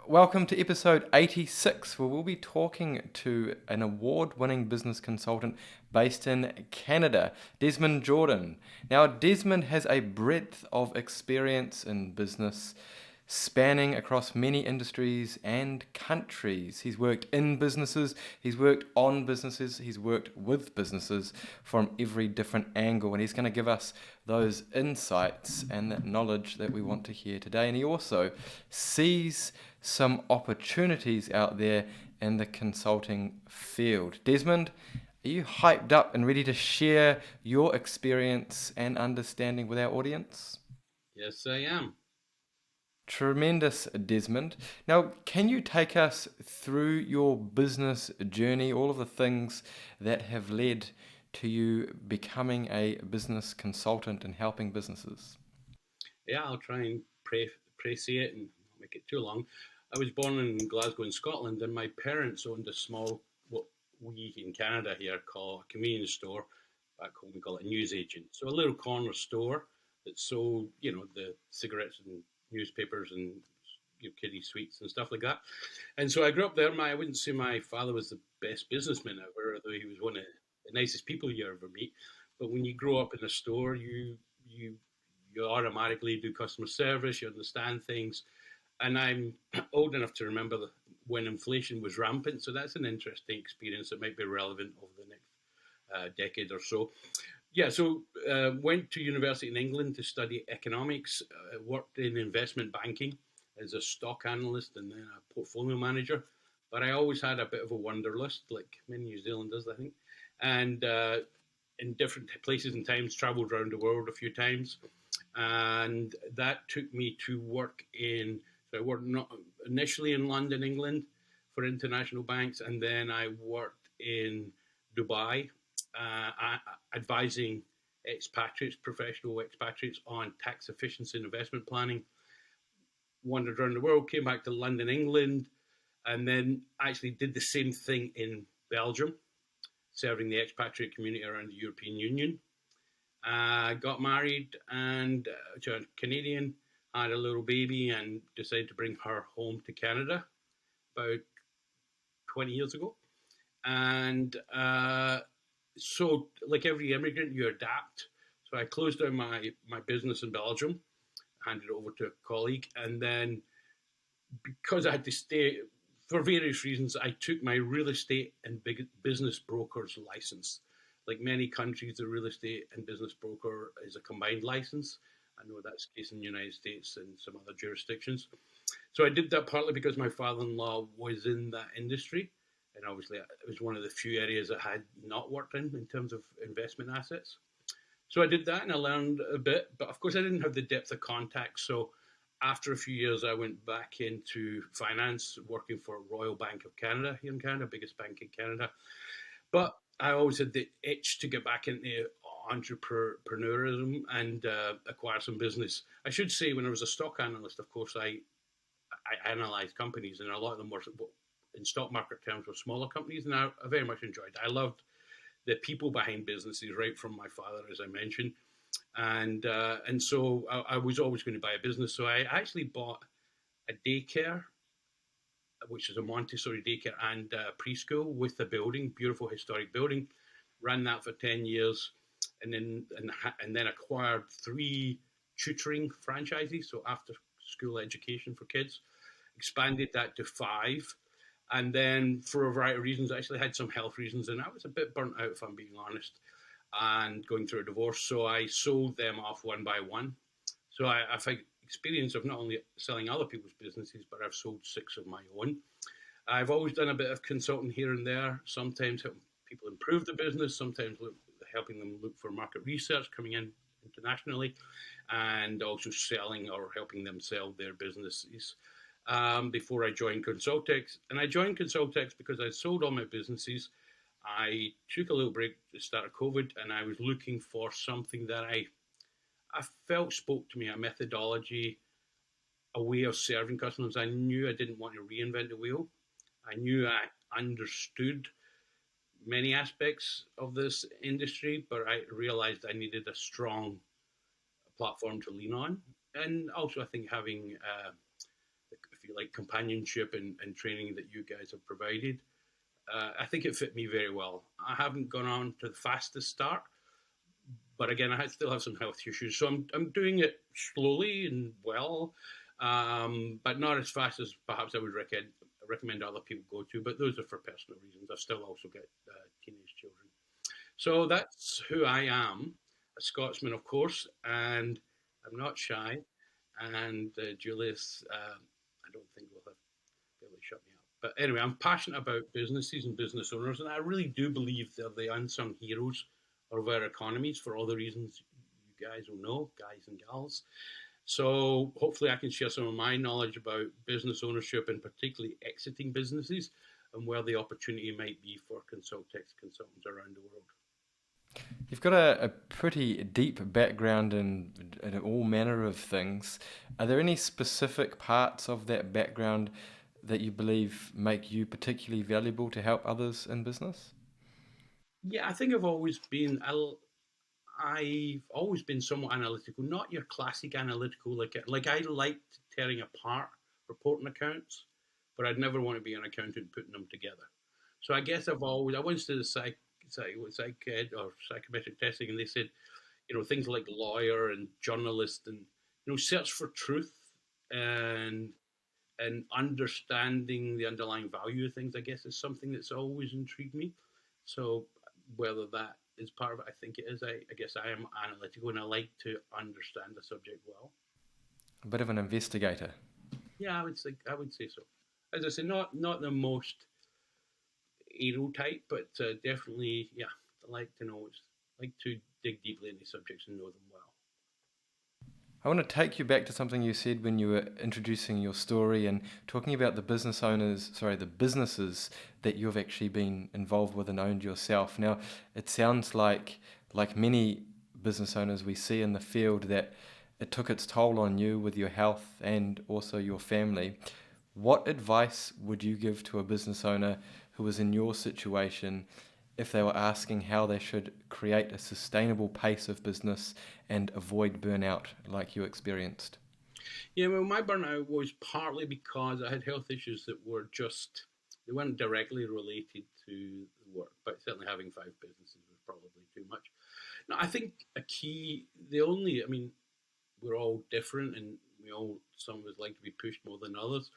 Welcome to episode 86, where we'll be talking to an award-winning business consultant based in Canada, Desmond Jordan. Now, Desmond has a breadth of experience in business, spanning across many industries and countries. He's worked in businesses, he's worked on businesses, he's worked with businesses from every different angle, and he's going to give us those insights and that knowledge that we want to hear today. And he also sees some opportunities out there in the consulting field. Desmond, are you hyped up and ready to share your experience and understanding with our audience? Yes, I am. Tremendous, Desmond. Now, can you take us through your business journey, all of the things that have led to you becoming a business consultant and helping businesses? Yeah, I'll try and précis it and not make it too long. I was born in Glasgow, in Scotland, and my parents owned a small, what we in Canada here call a convenience store. Back home, we call it a newsagent. So a little corner store that sold, the cigarettes and newspapers and kiddie sweets and stuff like that. And so I grew up there. I wouldn't say my father was the best businessman ever, although he was one of the nicest people you ever meet. But when you grow up in a store, you you automatically do customer service. You understand things, and I'm old enough to remember when inflation was rampant. So that's an interesting experience that might be relevant over the next decade or so. Yeah, so went to university in England to study economics. Worked in investment banking as a stock analyst and then a portfolio manager. But I always had a bit of a wanderlust, like many New Zealanders, I think, and in different places and times, travelled around the world a few times, and that took me to work in. So I worked not initially in London, England, for international banks, and then I worked in Dubai, advising expatriates, professional expatriates, on tax efficiency and investment planning. Wandered around the world, came back to London, England, and then actually did the same thing in Belgium, serving the expatriate community around the European Union. Got married and to a Canadian, had a little baby, and decided to bring her home to Canada about 20 years ago. And so, like every immigrant, you adapt. So I closed down my business in Belgium, handed it over to a colleague, and then because I had to stay for various reasons, I took my real estate and big business broker's license. Like many countries, the real estate and business broker is a combined license. I know that's the case in the United States and some other jurisdictions. So I did that partly because my father-in-law was in that industry, and obviously it was one of the few areas I had not worked in terms of investment assets. So I did that and I learned a bit, but of course I didn't have the depth of contact. So after a few years, I went back into finance, working for Royal Bank of Canada here in Canada, biggest bank in Canada. But I always had the itch to get back into entrepreneurism and acquire some business. I should say, when I was a stock analyst, of course, I analysed companies, and a lot of them were, in stock market terms, were smaller companies, and I very much enjoyed it. I loved the people behind businesses, right from my father, as I mentioned, and so I was always going to buy a business. So I actually bought a daycare, which is a Montessori daycare and preschool with a building, beautiful historic building. Ran that for 10 years, and then acquired three tutoring franchises, so after school education for kids. Expanded that to five, and then for a variety of reasons, I actually had some health reasons, and I was a bit burnt out, if I'm being honest, and going through a divorce. So I sold them off one by one. So I've had experience of not only selling other people's businesses, but I've sold six of my own. I've always done a bit of consulting here and there, sometimes helping people improve the business, sometimes helping them look for market research coming in internationally, and also selling or helping them sell their businesses. Before I joined ConsultX. And I joined ConsultX because I sold all my businesses. I took a little break at the start of COVID, and I was looking for something that I felt spoke to me, a methodology, a way of serving customers. I knew I didn't want to reinvent the wheel. I knew I understood many aspects of this industry, but I realized I needed a strong platform to lean on. And also, I think having you like, companionship and training that you guys have provided. I think it fit me very well. I haven't gone on to the fastest start, but again, I still have some health issues, so I'm doing it slowly and well, but not as fast as perhaps I would recommend other people go to. But those are for personal reasons. I still also get teenage children, so that's who I am. A Scotsman, of course, and I'm not shy. And Julius, I don't think will have be able to shut me up. But anyway, I'm passionate about businesses and business owners, and I really do believe they're the unsung heroes of our economies for all the reasons you guys will know, guys and gals. So hopefully, I can share some of my knowledge about business ownership and particularly exiting businesses and where the opportunity might be for ConsultX consultants around the world. You've got a pretty deep background in all manner of things. Are there any specific parts of that background that you believe make you particularly valuable to help others in business? Yeah, I think I've always been somewhat analytical, not your classic analytical. Like I liked tearing apart reporting accounts, but I'd never want to be an accountant putting them together. So I guess I once did a psych ed or psychometric testing, and they said, things like lawyer and journalist and search for truth and understanding the underlying value of things, I guess, is something that's always intrigued me. So whether that is part of it, I think it is. I guess I am analytical and I like to understand the subject well. A bit of an investigator. Yeah, I would say so. As I say, not the most hero type, but definitely, yeah, I like to know. Like to dig deeply into subjects and know them well. I want to take you back to something you said when you were introducing your story and talking about the businesses that you've actually been involved with and owned yourself. Now, it sounds like many business owners we see in the field, that it took its toll on you with your health and also your family. What advice would you give to a business owner who was in your situation if they were asking how they should create a sustainable pace of business and avoid burnout like you experienced? Yeah, well, my burnout was partly because I had health issues that they weren't directly related to the work, but certainly having five businesses was probably too much. Now, I think I mean, we're all different and some of us like to be pushed more than others.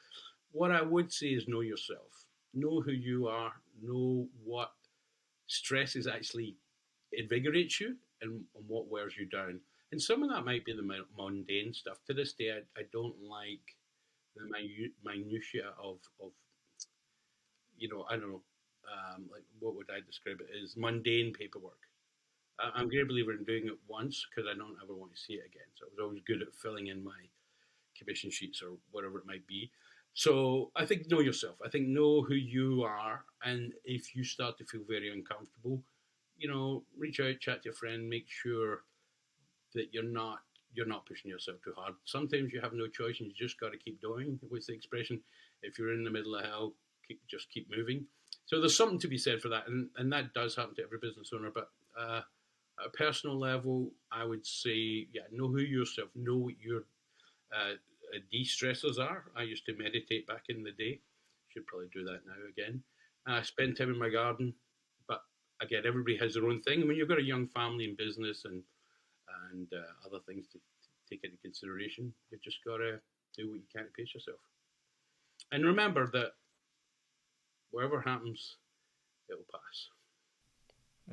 What I would say is know yourself, know who you are, know what stresses actually invigorates you and what wears you down. And some of that might be the mundane stuff. To this day, I don't like the minutiae of I don't know, like what would I describe it as mundane paperwork. I'm a great believer in doing it once because I don't ever want to see it again. So I was always good at filling in my commission sheets or whatever it might be. So I think know yourself. I think know who you are, and if you start to feel very uncomfortable, reach out, chat to your friend, make sure that you're not pushing yourself too hard. Sometimes you have no choice, and you just got to keep doing. What's the expression? If you're in the middle of hell, just keep moving. So there's something to be said for that, and that does happen to every business owner. But at a personal level, I would say, yeah, know who yourself, know what your uh, de-stressors are. I used to meditate back in the day. Should probably do that now again. Spend time in my garden, but again, everybody has their own thing. I mean, you've got a young family and business and other things to take into consideration. You've just got to do what you can to pace yourself. And remember that whatever happens, it'll pass.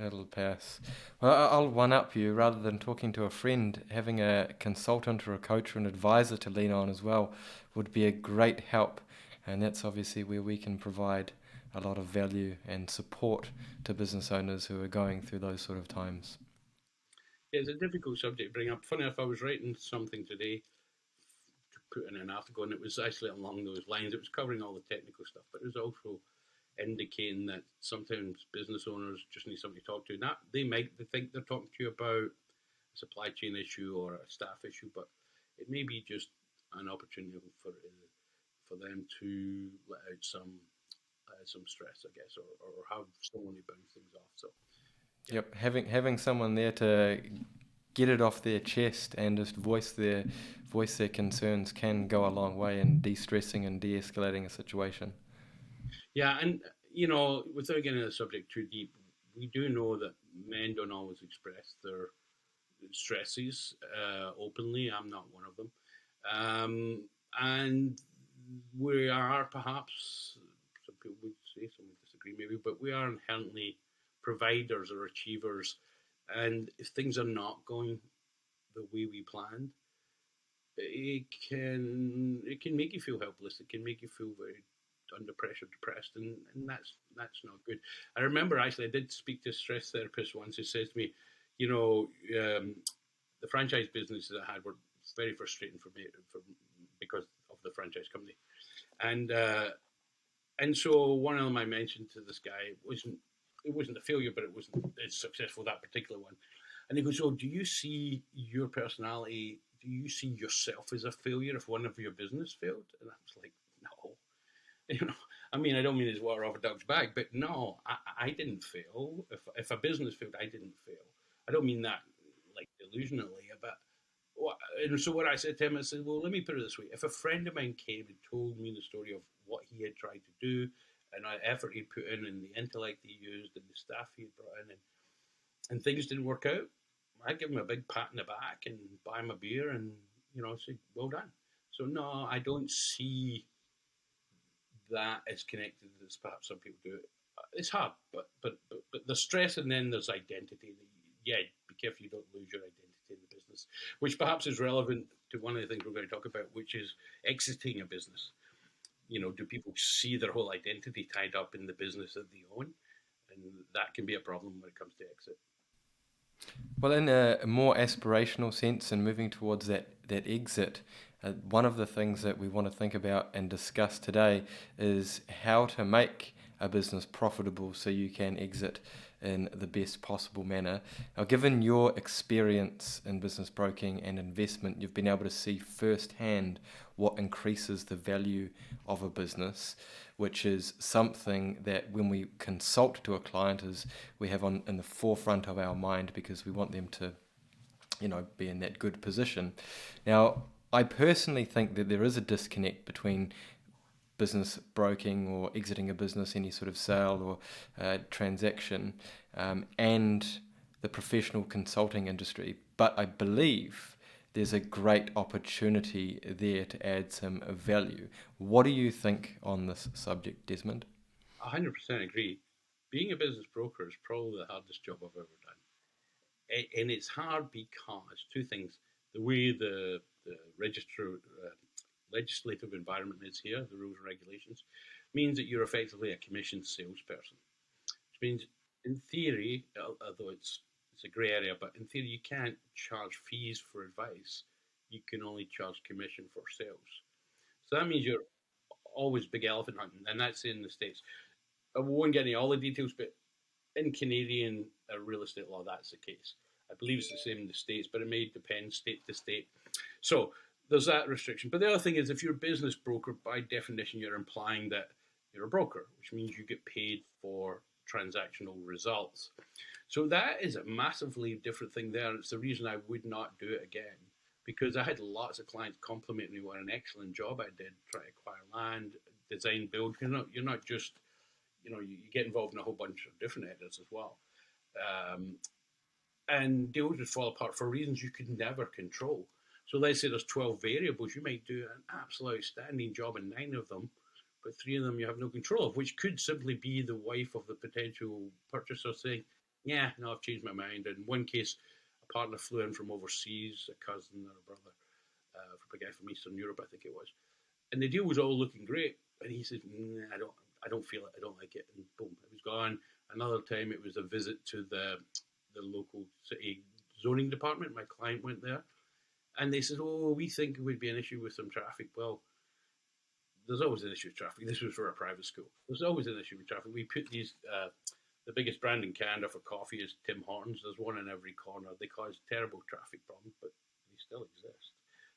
It'll pass. Well, I'll one up you. Rather than talking to a friend, having a consultant or a coach or an advisor to lean on as well would be a great help. And that's obviously where we can provide a lot of value and support to business owners who are going through those sort of times. Yeah, it's a difficult subject to bring up. Funny enough, I was writing something today to put in an article, and it was actually along those lines. It was covering all the technical stuff, but it was also indicating that sometimes business owners just need somebody to talk to. Not they think they're talking to you about a supply chain issue or a staff issue, but it may be just an opportunity for them to let out some stress, I guess, or have someone to bounce things off. So yeah, Yep, having someone there to get it off their chest and just voice their concerns can go a long way in de-stressing and de-escalating a situation. Yeah, and without getting into the subject too deep, we do know that men don't always express their stresses openly. I'm not one of them. And we are perhaps, some people would say, some would disagree maybe, but we are inherently providers or achievers. And if things are not going the way we planned, it can make you feel helpless. It can make you feel very under pressure, depressed, and that's not good. I remember actually I did speak to a stress therapist once who says to me, you know, um, the franchise businesses I had were very frustrating for me because of the franchise company, and uh, and so one of them I mentioned to this guy it wasn't a failure, but it wasn't as successful, that particular one. And he goes, "So, do you see your personality? Do you see yourself as a failure if one of your business failed?" And I was like, "No." You know, I mean, I don't mean it's water off a duck's back, but no, I didn't fail. If a business failed, I didn't fail. I don't mean that like delusionally, but and so what I said to him, I said, well, let me put it this way: if a friend of mine came and told me the story of what he had tried to do, and the effort he'd put in, and the intellect he used, and the staff he had brought in, and things didn't work out, I'd give him a big pat in the back and buy him a beer, and say, well done. So no, I don't see that is connected as perhaps some people do it. It's hard, but the stress, and then there's identity. Yeah, be careful you don't lose your identity in the business, which perhaps is relevant to one of the things we're going to talk about, which is exiting a business. Do people see their whole identity tied up in the business that they own? And that can be a problem when it comes to exit. Well, in a more aspirational sense and moving towards that exit, one of the things that we want to think about and discuss today is how to make a business profitable so you can exit in the best possible manner. Now, given your experience in business broking and investment, you've been able to see firsthand what increases the value of a business, which is something that when we consult to a client is we have in the forefront of our mind because we want them to be in that good position. Now, I personally think that there is a disconnect between business broking or exiting a business, any sort of sale or transaction, and the professional consulting industry. But I believe there's a great opportunity there to add some value. What do you think on this subject, Desmond? 100% agree. Being a business broker is probably the hardest job I've ever done. And it's hard because two things: the way the legislative environment is here, the rules and regulations, means that you're effectively a commissioned salesperson, which means, in theory, although it's a grey area, but in theory you can't charge fees for advice. You can only charge commission for sales. So that means you're always big elephant hunting, and that's in the States. I won't get into all the details, but in Canadian real estate law, that's the case. I believe it's the same in the States, but it may depend state to state. So there's that restriction. But the other thing is, if you're a business broker, by definition, you're implying that you're a broker, which means you get paid for transactional results. So that is a massively different thing there. It's the reason I would not do it again, because I had lots of clients compliment me what an excellent job I did, try to acquire land, design, build. You're not just you get involved in a whole bunch of different areas as well. Um, and deals would fall apart for reasons you could never control. So let's say there's 12 variables. You might do an absolute outstanding job in 9 of them, but 3 of them you have no control of, which could simply be the wife of the potential purchaser saying, yeah, no, I've changed my mind. In one case, a partner flew in from overseas, a cousin or a brother, from a guy from Eastern Europe, I think it was. And the deal was all looking great. And he said, nah, I don't feel it. I don't like it. And boom, it was gone. Another time it was a visit to the local city zoning department. My client went there and they said, oh, we think it would be an issue with some traffic. Well, there's always an issue with traffic. This was for a private school. There's always an issue with traffic. We put the biggest brand in Canada for coffee is Tim Hortons. There's one in every corner. They cause terrible traffic problems, but they still exist.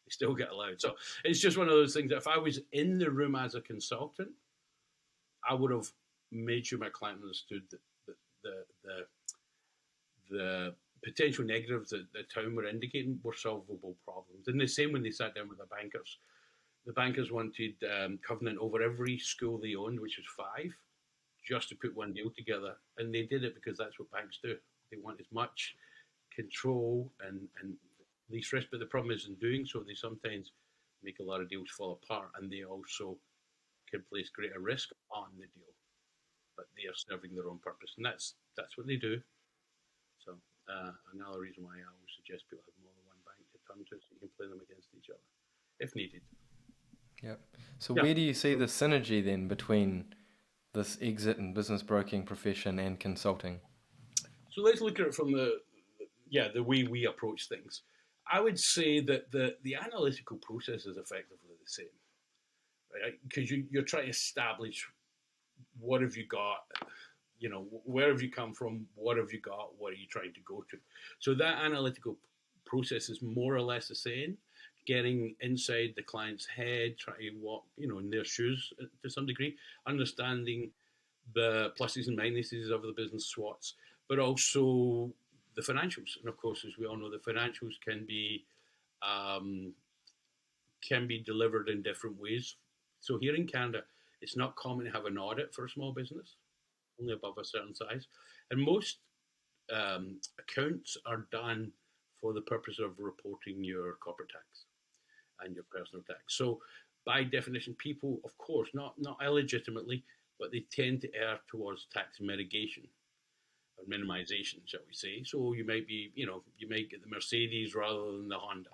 They still get allowed. So it's just one of those things that if I was in the room as a consultant, I would have made sure my client understood the potential negatives that the town were indicating were solvable problems. And the same when they sat down with the bankers. The bankers wanted covenant over every school they owned, which was 5, just to put one deal together. And they did it because that's what banks do. They want as much control and least risk. But the problem is, in doing so, they sometimes make a lot of deals fall apart, and they also can place greater risk on the deal. But they are serving their own purpose, and that's what they do. So another reason why I always suggest people have more than one bank to turn to, so you can play them against each other if needed. Yep. So Yeah. where do you see the synergy then between this exit and business broking profession and consulting? So let's look at it from the way we approach things. I would say that the analytical process is effectively the same, right? Because you're trying to establish what have you got, where have you come from, what have you got, what are you trying to go to. So that analytical process is more or less the same. Getting inside the client's head, trying to walk, in their shoes to some degree, understanding the pluses and minuses of the business SWOTs, but also the financials. And of course, as we all know, the financials um, can be delivered in different ways. So here in Canada, it's not common to have an audit for a small business, only above a certain size, and most accounts are done for the purpose of reporting your corporate tax and your personal tax. So by definition, people, of course, not illegitimately, but they tend to err towards tax mitigation or minimization, shall we say. So you might be, you might get the Mercedes rather than the Honda.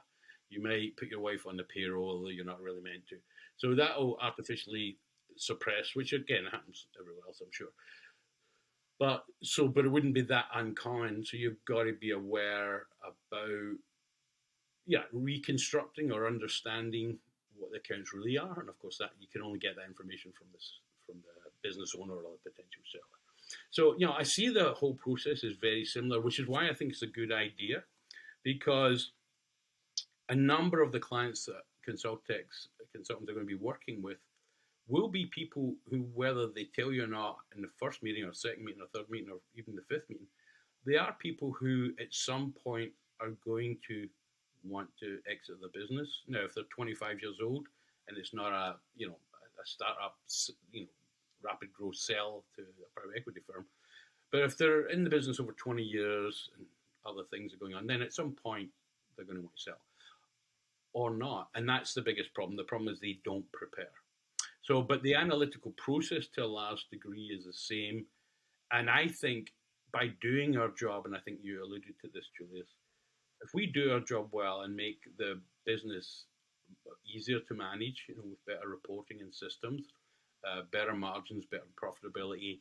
You might put your wife on the payroll, although you're not really meant to. So that will artificially suppress, which again happens everywhere else, I'm sure. But it wouldn't be that uncommon. So you've got to be aware about, reconstructing or understanding what the accounts really are. And of course, that you can only get that information from the business owner or the potential seller. So, I see the whole process is very similar, which is why I think it's a good idea, because a number of the clients that ConsultX consultants are going to be working with will be people who, whether they tell you or not in the first meeting or second meeting or third meeting or even the fifth meeting, they are people who at some point are going to want to exit the business. Now, if they're 25 years old and it's not a startup, rapid growth sell to a private equity firm, but if they're in the business over 20 years and other things are going on, then at some point they're going to want to sell or not. And that's the biggest problem. The problem is they don't prepare. So, but the analytical process to a large degree is the same. And I think by doing our job, and I think you alluded to this, Julius, if we do our job well and make the business easier to manage, with better reporting and systems, better margins, better profitability,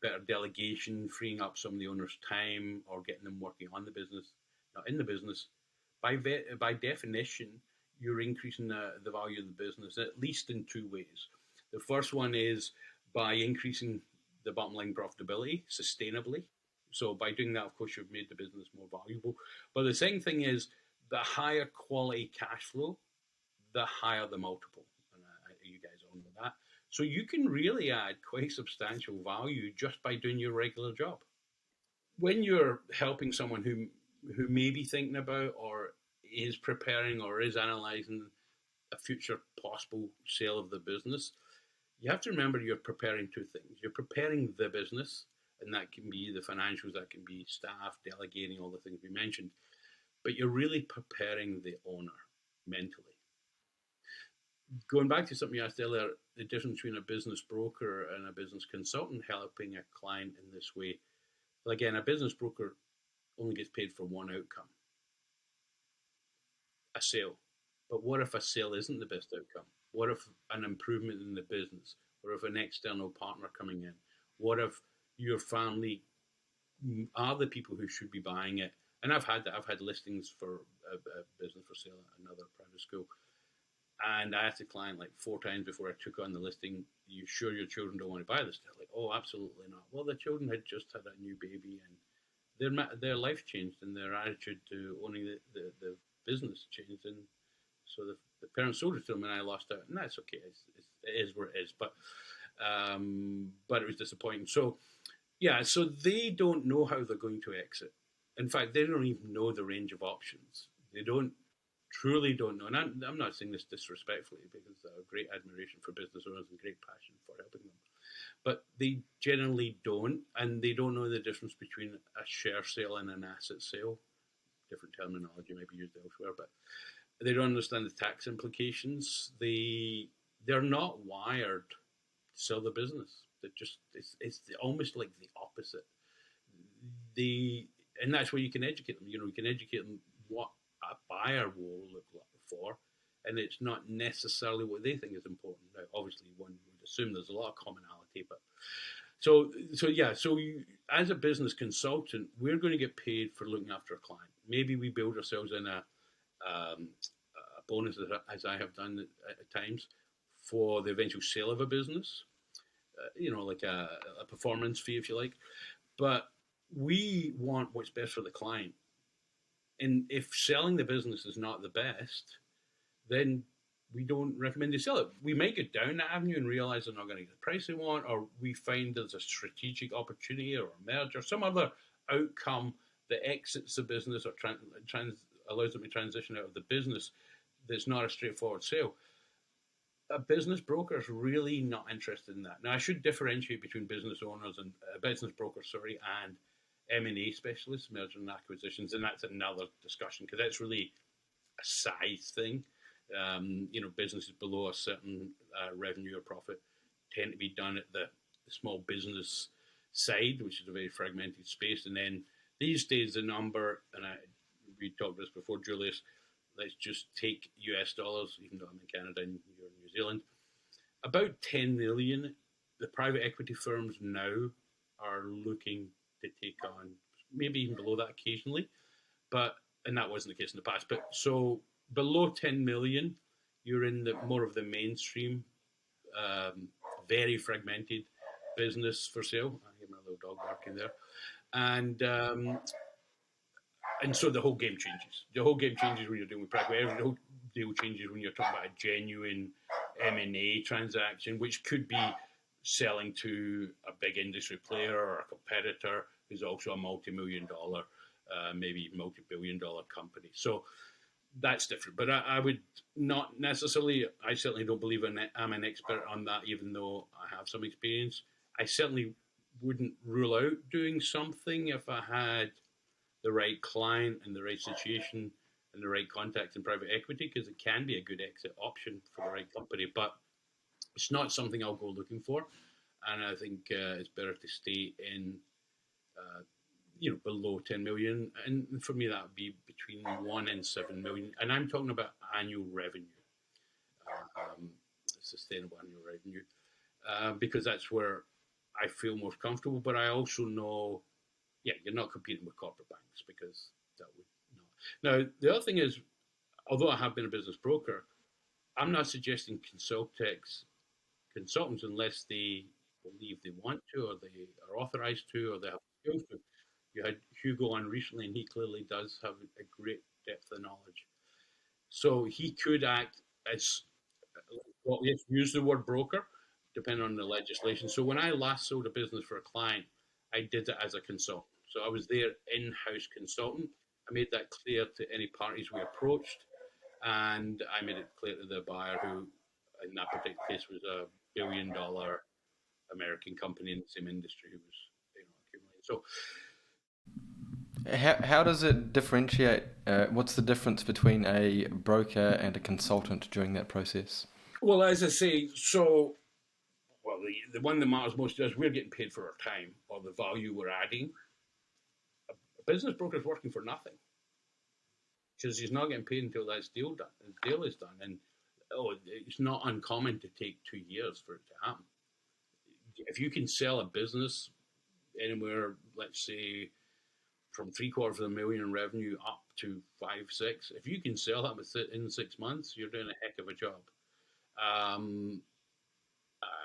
better delegation, freeing up some of the owner's time or getting them working on the business, not in the business, by definition, you're increasing the value of the business, at least in 2 ways. The first one is by increasing the bottom line profitability sustainably. So by doing that, of course, you've made the business more valuable. But the second thing is the higher quality cash flow, the higher the multiple. And you guys all know that. So you can really add quite substantial value just by doing your regular job. When you're helping someone who may be thinking about or is preparing or is analyzing a future possible sale of the business, you have to remember you're preparing 2 things. You're preparing the business, and that can be the financials, that can be staff, delegating, all the things we mentioned. But you're really preparing the owner mentally. Going back to something you asked earlier, the difference between a business broker and a business consultant helping a client in this way. Well, again, a business broker only gets paid for one outcome, a sale. But what if a sale isn't the best outcome? What if an improvement in the business? What if an external partner coming in? What if your family are the people who should be buying it? And I've had that. I've had listings for a business for sale at another private school. And I asked the client like 4 times before I took on the listing, you sure your children don't want to buy this? They're like, oh, absolutely not. Well, the children had just had a new baby and their life changed and their attitude to owning the business changed. And so the parents sold it to them and I lost out. And that's okay. It is where it is. But it was disappointing. So, yeah, so they don't know how they're going to exit. In fact, they don't even know the range of options. They truly don't know. And I'm not saying this disrespectfully, because I have great admiration for business owners and great passion for helping them. But they generally don't, and they don't know the difference between a share sale and an asset sale. Different terminology might be used elsewhere, but they don't understand the tax implications. They're not wired to sell the business. They just it's almost like the opposite. And that's where you can educate them. You can educate them what a buyer will look for, and it's not necessarily what they think is important. Now, obviously, one would assume there's a lot of commonality, but so as a business consultant, we're going to get paid for looking after a client. Maybe we build ourselves in a bonus, as I have done at times, for the eventual sale of a business. Like a performance fee, if you like. But we want what's best for the client. And if selling the business is not the best, then we don't recommend they sell it. We might go down that avenue and realize they're not going to get the price they want, or we find there's a strategic opportunity or a merger, some other outcome that exits the business or allows them to transition out of the business that's not a straightforward sale. A business broker is really not interested in that. Now, I should differentiate between business owners and business brokers, and M&A specialists, merger and acquisitions, and that's another discussion, because that's really a size thing. Businesses below a certain revenue or profit tend to be done at the small business side, which is a very fragmented space. And then these days, the number, and we talked this before, Julius, let's just take US dollars, even though I'm in Canada and you're in New Zealand, about 10 million. The private equity firms now are looking to take on, maybe even below that occasionally, and that wasn't the case in the past. But so below 10 million, you're in the more of the mainstream, very fragmented business for sale. I hear my little dog barking there, and so the whole game changes. The whole game changes when you're dealing with private equity. The whole deal changes when you're talking about a genuine M&A transaction, which could be selling to a big industry player or a competitor who's also a multi-million-dollar, maybe multi-billion-dollar company. So that's different. But I would not necessarily, I certainly don't believe I'm an expert on that, even though I have some experience. I certainly wouldn't rule out doing something if I had the right client and the right situation and the right contacts in private equity, because it can be a good exit option for the right company. But it's not something I'll go looking for. And I think it's better to stay in below 10 million. And for me, that would be between 1 and 7 million. And I'm talking about annual revenue, sustainable annual revenue, because that's where I feel most comfortable. But I also know, you're not competing with corporate banks, because that would not. Now, the other thing is, although I have been a business broker, I'm not suggesting ConsultX consultants, unless they believe they want to, or they are authorized to, or they have skills to. You had Hugo on recently, and he clearly does have a great depth of knowledge. So he could act as, well, let's use the word broker, depending on the legislation. So when I last sold a business for a client, I did it as a consultant. So I was their in-house consultant. I made that clear to any parties we approached, and I made it clear to the buyer, who in that particular case was a billion-dollar American company in the same industry, who was accumulating. So How does it differentiate? What's the difference between a broker and a consultant during that process? well, as I say, the one that matters most to us, we're getting paid for our time or the value we're adding. A business broker is working for nothing, because he's not getting paid until that deal is done. And it's not uncommon to take 2 years for it to happen. If you can sell a business anywhere, let's say, from $750,000 in revenue up to 5-6, if you can sell that in 6 months, you're doing a heck of a job.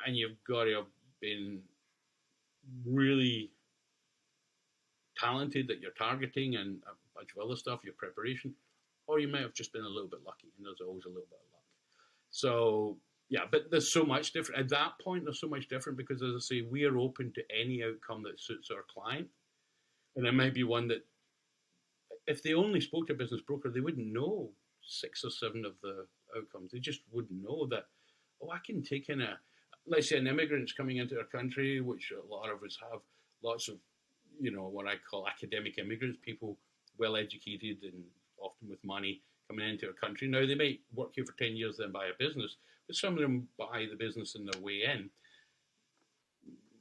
And you've got to have been really talented that you're targeting, and a bunch of other stuff, your preparation, or you might have just been a little bit lucky, and there's always a little bit of luck. So, but there's so much different. At that point, there's so much different, because, as I say, we are open to any outcome that suits our client. And there might be one that if they only spoke to a business broker, they wouldn't know 6 or 7 of the outcomes. They just wouldn't know that, oh, I can take in let's say an immigrant's coming into our country, which a lot of us have, lots of, what I call academic immigrants, people well educated and often with money coming into our country. Now, they might work here for 10 years, then buy a business, but some of them buy the business in their way in.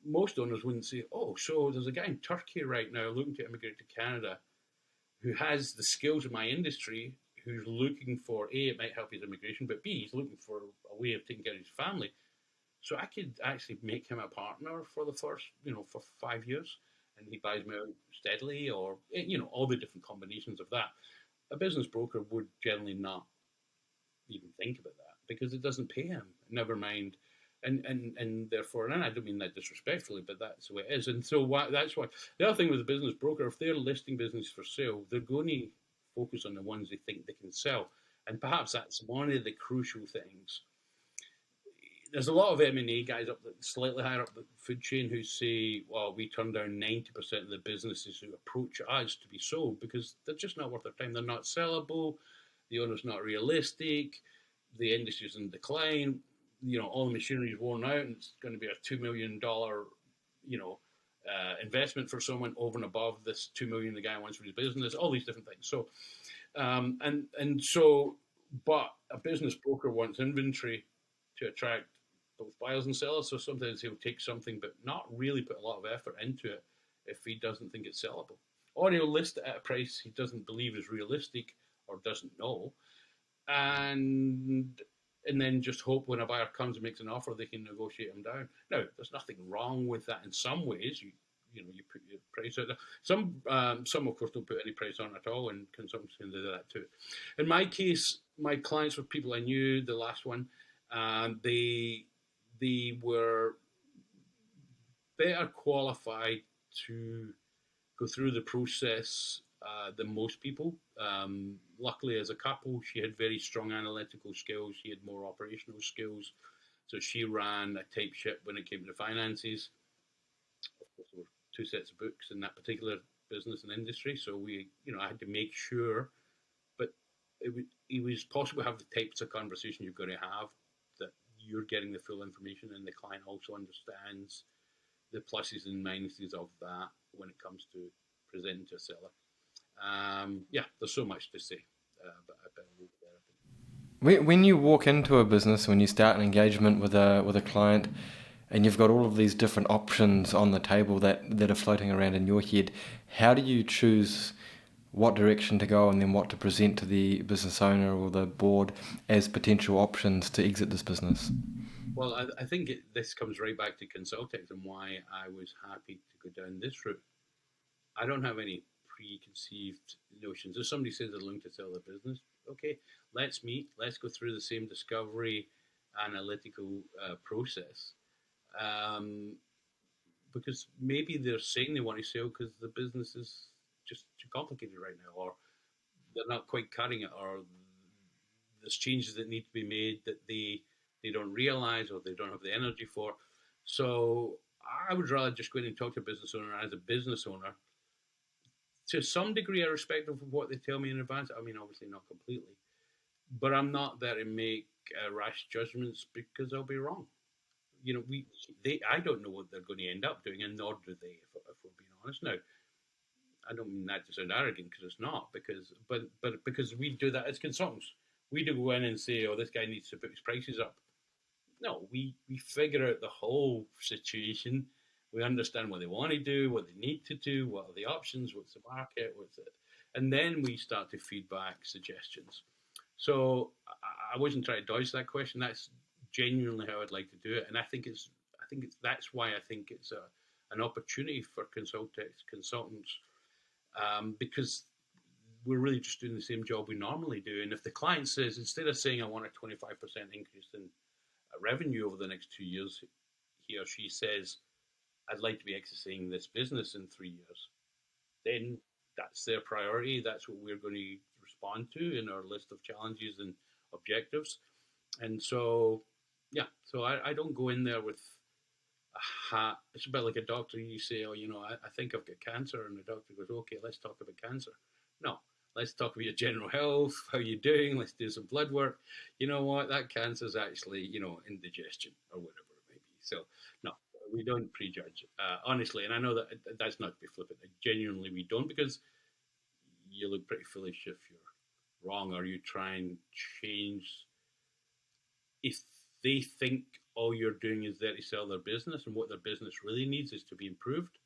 Most owners wouldn't say, oh, so there's a guy in Turkey right now looking to immigrate to Canada who has the skills of my industry, who's looking for A, it might help his immigration, but B, he's looking for a way of taking care of his family. So I could actually make him a partner for the first, for 5 years, and he buys me out steadily, or all the different combinations of that. A business broker would generally not even think about that because it doesn't pay him. Never mind, and therefore, and I don't mean that disrespectfully, but that's the way it is. And so that's why the other thing with a business broker, if they're listing business for sale, they're going to focus on the ones they think they can sell, and perhaps that's one of the crucial things. There's a lot of M&A guys slightly higher up the food chain who say, well, we turn down 90% of the businesses who approach us to be sold because they're just not worth their time. They're not sellable. The owner's not realistic. The industry's in decline. All the machinery is worn out, and it's going to be a $2 million, investment for someone over and above this $2 million the guy wants for his business. All these different things. So, but a business broker wants inventory to attract both buyers and sellers. So sometimes he'll take something but not really put a lot of effort into it if he doesn't think it's sellable. Or he'll list it at a price he doesn't believe is realistic or doesn't know. And then just hope when a buyer comes and makes an offer, they can negotiate them down. Now, there's nothing wrong with that in some ways. You put your price out there. Some of course don't put any price on at all, and consultants can do that too. In my case, my clients were people I knew. The last one, they were better qualified to go through the process than most people. Luckily, as a couple, she had very strong analytical skills. She had more operational skills. So she ran a tight ship when it came to finances. Of course, there were 2 sets of books in that particular business and industry. So I had to make sure, but it was possible to have the types of conversation you're going to have, that you're getting the full information and the client also understands the pluses and minuses of that when it comes to presenting to a seller. There's so much to say, but I better leave it there. When you walk into a business, when you start an engagement with a client, and you've got all of these different options on the table that are floating around in your head, how do you choose what direction to go and then what to present to the business owner or the board as potential options to exit this business? Well, I think this comes right back to ConsultX and why I was happy to go down this route. I don't have any preconceived notions. If somebody says they're looking to sell their business, okay, let's meet. Let's go through the same discovery analytical process. Because maybe they're saying they want to sell because the business is just too complicated right now, or they're not quite cutting it, or there's changes that need to be made that they don't realize or they don't have the energy for. So I would rather just go in and talk to a business owner as a business owner. To some degree, I respect them for what they tell me in advance. I mean, obviously not completely, but I'm not there to make rash judgments because I'll be wrong. I don't know what they're going to end up doing, and nor do they, if we're being honest. Now, I don't mean that to sound arrogant because it's not, but because we do that as consultants, we do go in and say, oh, this guy needs to put his prices up. No, we figure out the whole situation. We understand what they want to do, what they need to do, what are the options, what's the market, what's it, and then we start to feed back suggestions. So I wasn't trying to dodge that question. That's genuinely how I'd like to do it, and I think that's why I think it's an opportunity for ConsultX consultants, because we're really just doing the same job we normally do. And if the client says, instead of saying I want a 25% increase in revenue over the next 2 years, he or she says, I'd like to be exiting this business in 3 years, then that's their priority. That's what we're going to respond to in our list of challenges and objectives. And so, so I don't go in there with a hat. It's a bit like a doctor. You say, oh, I think I've got cancer. And the doctor goes, okay, let's talk about cancer. No, Let's talk about your general health, how you doing, let's do some blood work. You know what? That cancer's actually, indigestion or whatever it may be. So, no, we don't prejudge, honestly. And I know that that's not to be flippant. Genuinely, we don't, because you look pretty foolish if you're wrong or you try and change. If they think all you're doing is there to sell their business and what their business really needs is to be improved,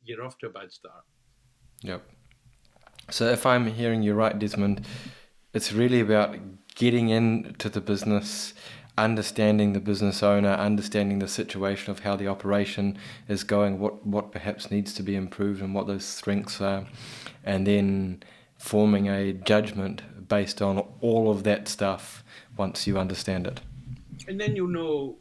you're off to a bad start. Yep. So if I'm hearing you right, Desmond, it's really about getting into the business, understanding the business owner, understanding the situation of how the operation is going, what perhaps needs to be improved and what those strengths are, and then forming a judgment based on all of that stuff once you understand it. And then you'll know,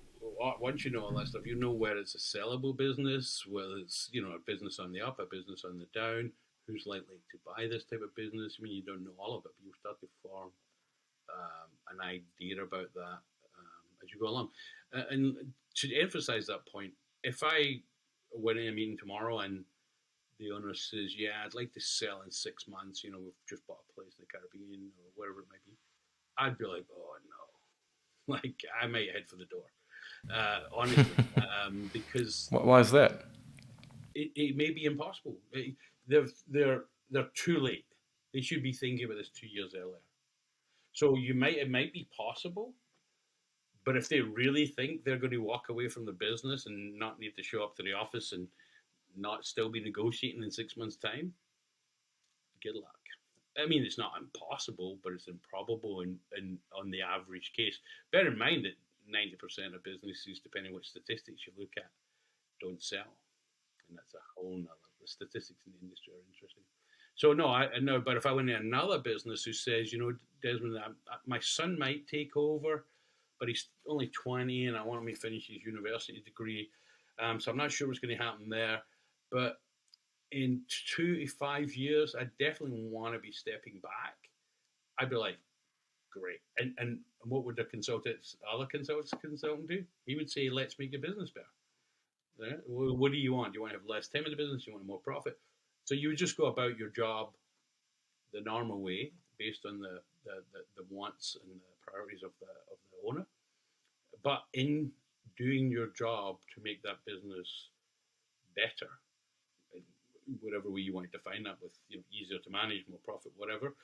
once you know all that stuff, you know where it's a sellable business, whether it's, a business on the up, a business on the down, who's likely to buy this type of business. I mean, you don't know all of it, but you start to form an idea about that as you go along. And to emphasize that point, if I went in a meeting tomorrow and the owner says, "Yeah, I'd like to sell in 6 months. We've just bought a place in the Caribbean or wherever it might be," I'd be like, "Oh no!" Like I might head for the door, honestly, because Why is that? it may be impossible. They're too late. They should be thinking about this 2 years earlier. So it might be possible, but if they really think they're going to walk away from the business and not need to show up to the office and not still be negotiating in 6 months' time, good luck. I mean, it's not impossible, but it's improbable in on the average case. Bear in mind that 90% of businesses, depending on which statistics you look at, don't sell, and that's a whole nother. The statistics in the industry are interesting. So no, I know. But if I went to another business who says, Desmond, my son might take over, but he's only 20, and I want him to finish his university degree, so I'm not sure what's going to happen there. But in 2 to 5 years, I definitely want to be stepping back. I'd be like, great. And what would the other consultant do? He would say, let's make the business better. Yeah? Well, what do you want? Do you want to have less time in the business? Do you want more profit? So you would just go about your job the normal way based on the wants and the priorities of the owner. But in doing your job to make that business better, whatever way you want to define that, with easier to manage, more profit, whatever,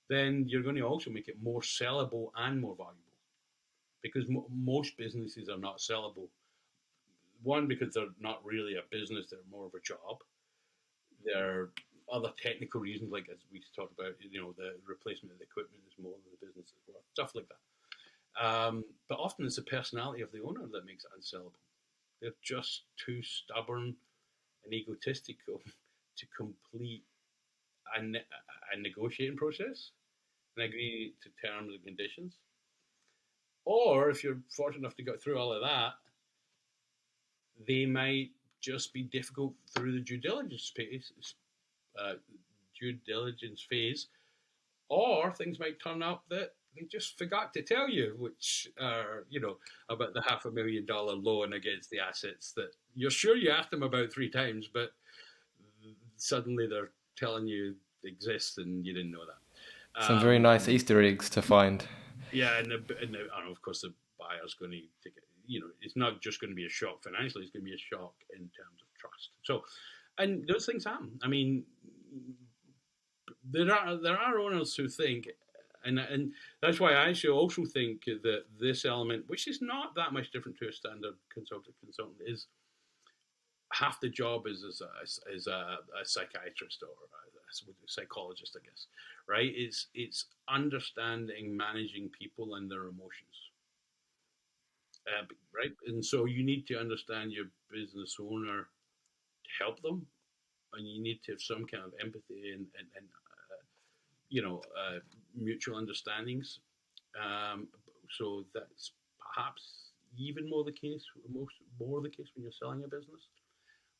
then you're going to also make it more sellable and more valuable. Because most businesses are not sellable. One, because they're not really a business; they're more of a job. There are other technical reasons, like as we talked about, the replacement of the equipment is more than the business is worth, stuff like that. But often it's the personality of the owner that makes it unsellable. They're just too stubborn and egotistical to complete a negotiating process and agree to terms and conditions. Or if you're fortunate enough to get through all of that, they might just be difficult through the uh, due diligence phase, or things might turn up that they just forgot to tell you, which are, about the $500,000 loan against the assets that you're sure you asked them about 3 times, but suddenly they're telling you exist and you didn't know that. Some very nice Easter eggs to find. Yeah, and of course the buyer's going to take it. It's not just going to be a shock financially; it's going to be a shock in terms of trust. So, and those things happen. I mean, there are owners who think, and that's why I also think that this element, which is not that much different to a standard consultant, is half the job is a psychiatrist or a psychologist, I guess, right? It's understanding, managing people and their emotions, right? And so you need to understand your business owner to help them, and you need to have some kind of empathy and mutual understandings. So that's perhaps even more the case, more the case when you're selling a business,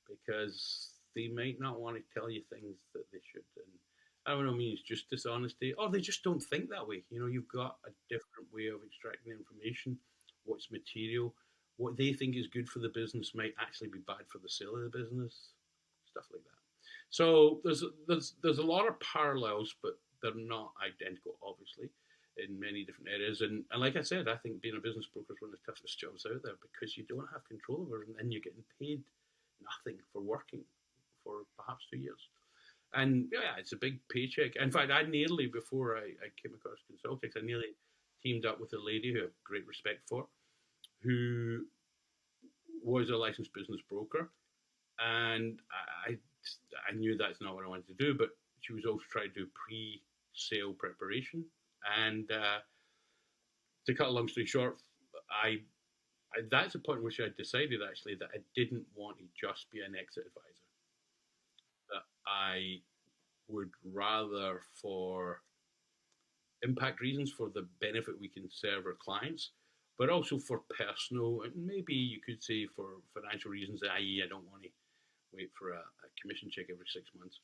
because they might not want to tell you things that they should. And I don't know, mean it's just dishonesty, or they just don't think that way. You've got a different way of extracting information, what's material, what they think is good for the business might actually be bad for the sale of the business, stuff like that. So there's a lot of parallels, but they're not identical, obviously, in many different areas. And like I said, I think being a business broker is one of the toughest jobs out there because you don't have control over it, and you're getting paid nothing for working for perhaps 2 years. And yeah, it's a big paycheck. In fact, I nearly, before I came across ConsultX, I nearly teamed up with a lady who I have great respect for, who was a licensed business broker. And I knew that's not what I wanted to do, but she was also trying to do pre-sale preparation. And to cut a long story short, that's the point which I decided actually that I didn't want to just be an exit advisor. That I would rather, for impact reasons, for the benefit we can serve our clients, but also for personal and maybe you could say for financial reasons, i.e., I don't want to wait for a commission check every 6 months.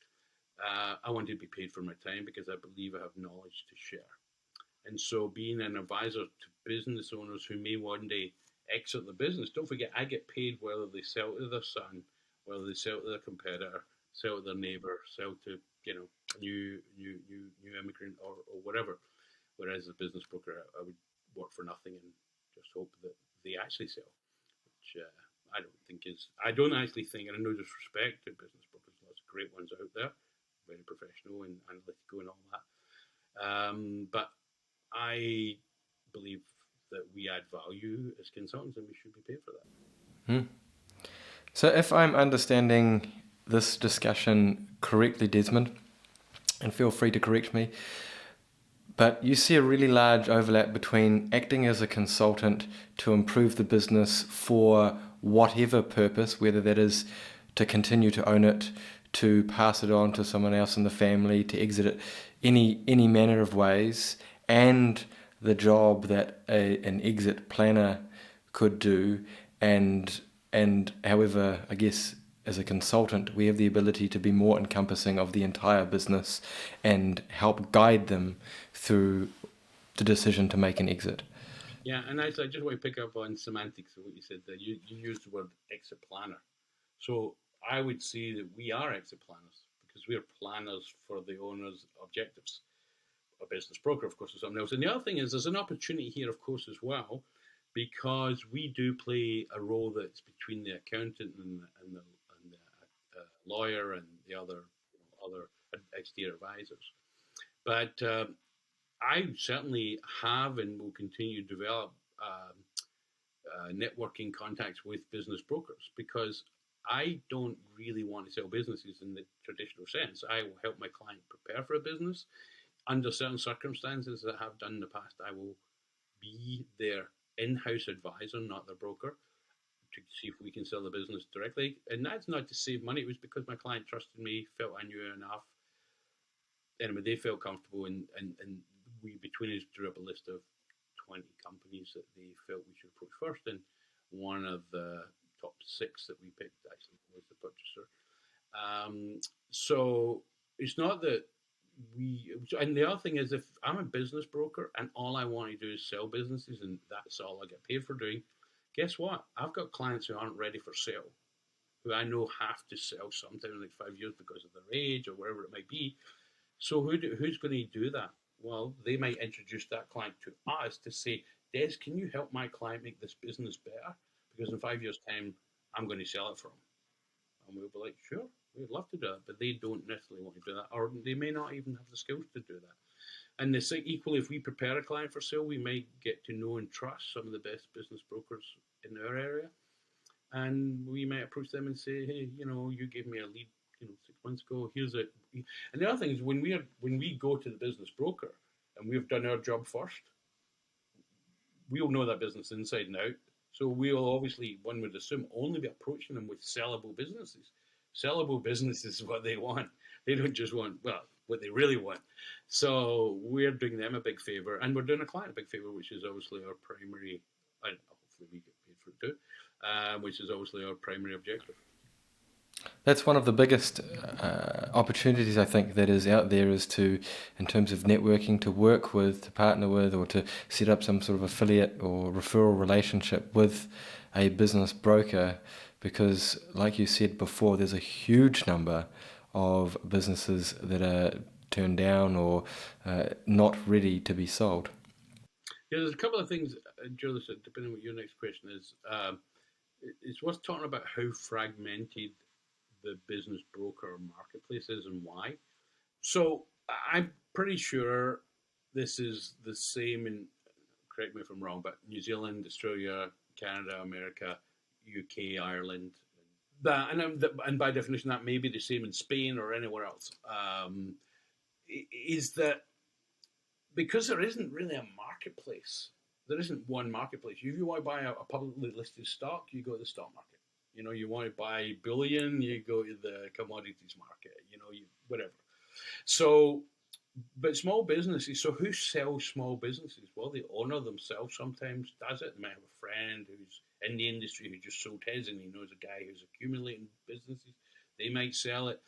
I want to be paid for my time because I believe I have knowledge to share. And so, being an advisor to business owners who may one day exit the business, don't forget, I get paid whether they sell to their son, whether they sell to their competitor, sell to their neighbor, sell to new immigrant or whatever. Whereas as a business broker, I would work for nothing and just hope that they actually sell, which I don't actually think, and I no disrespect to business brokers, lots of great ones out there, very professional and analytical and all that. But I believe that we add value as consultants and we should be paid for that. So if I'm understanding this discussion correctly, Desmond, and feel free to correct me, but you see a really large overlap between acting as a consultant to improve the business for whatever purpose, whether that is to continue to own it, to pass it on to someone else in the family, to exit it, any manner of ways, and the job that an exit planner could do, and however, I guess as a consultant, we have the ability to be more encompassing of the entire business and help guide them through the decision to make an exit. Yeah, and I just want to pick up on semantics of what you said there. You used the word exit planner. So I would say that we are exit planners because we are planners for the owner's objectives. A business broker, of course, is something else. And the other thing is there's an opportunity here, of course, as well, because we do play a role that's between the accountant and the lawyer and the other exterior advisors. But I certainly have and will continue to develop networking contacts with business brokers because I don't really want to sell businesses in the traditional sense. I will help my client prepare for a business. Under certain circumstances that I have done in the past, I will be their in-house advisor, not their broker, to see if we can sell the business directly. And that's not to save money. It was because my client trusted me, felt I knew enough. Anyway, they felt comfortable, and we between us drew up a list of 20 companies that they felt we should approach first. And one of the top 6 that we picked actually was the purchaser. So it's not that and the other thing is, if I'm a business broker and all I want to do is sell businesses and that's all I get paid for doing, guess what? I've got clients who aren't ready for sale, who I know have to sell sometime in like 5 years because of their age or whatever it might be. So who's going to do that? Well, they might introduce that client to us to say, Des, can you help my client make this business better? Because in 5 years' time, I'm going to sell it for them. And we'll be like, sure, we'd love to do that, but they don't necessarily want to do that, or they may not even have the skills to do that. And it's like equally, if we prepare a client for sale, we might get to know and trust some of the best business brokers in our area, and we might approach them and say, hey, you gave me a lead, 6 months ago. Here's it. And the other thing is when we go to the business broker and we've done our job first, we'll know that business inside and out. So we'll obviously, one would assume, only be approaching them with sellable businesses. Sellable businesses is what they want. They don't just want, what they really want. So we're doing them a big favor, and we're doing a client a big favor, which is obviously our primary, and hopefully we get paid for it too, which is obviously our primary objective. That's one of the biggest opportunities I think that is out there, is to, in terms of networking, to work with, to partner with, or to set up some sort of affiliate or referral relationship with a business broker, because like you said before, there's a huge number of businesses that are turned down or not ready to be sold? Yeah, there's a couple of things, Joe, depending on what your next question is. It's worth talking about how fragmented the business broker marketplace is and why. So I'm pretty sure this is the same in, correct me if I'm wrong, but New Zealand, Australia, Canada, America, UK, Ireland. And by definition, that may be the same in Spain or anywhere else. Is that because there isn't really a marketplace? There isn't one marketplace. If you want to buy a publicly listed stock, you go to the stock market. You want to buy bullion, you go to the commodities market. You whatever. So, but small businesses. So, who sells small businesses? Well, the owner themselves sometimes does it. They might have a friend who's in the industry who just sold his, and he knows a guy who's accumulating businesses. They might sell it.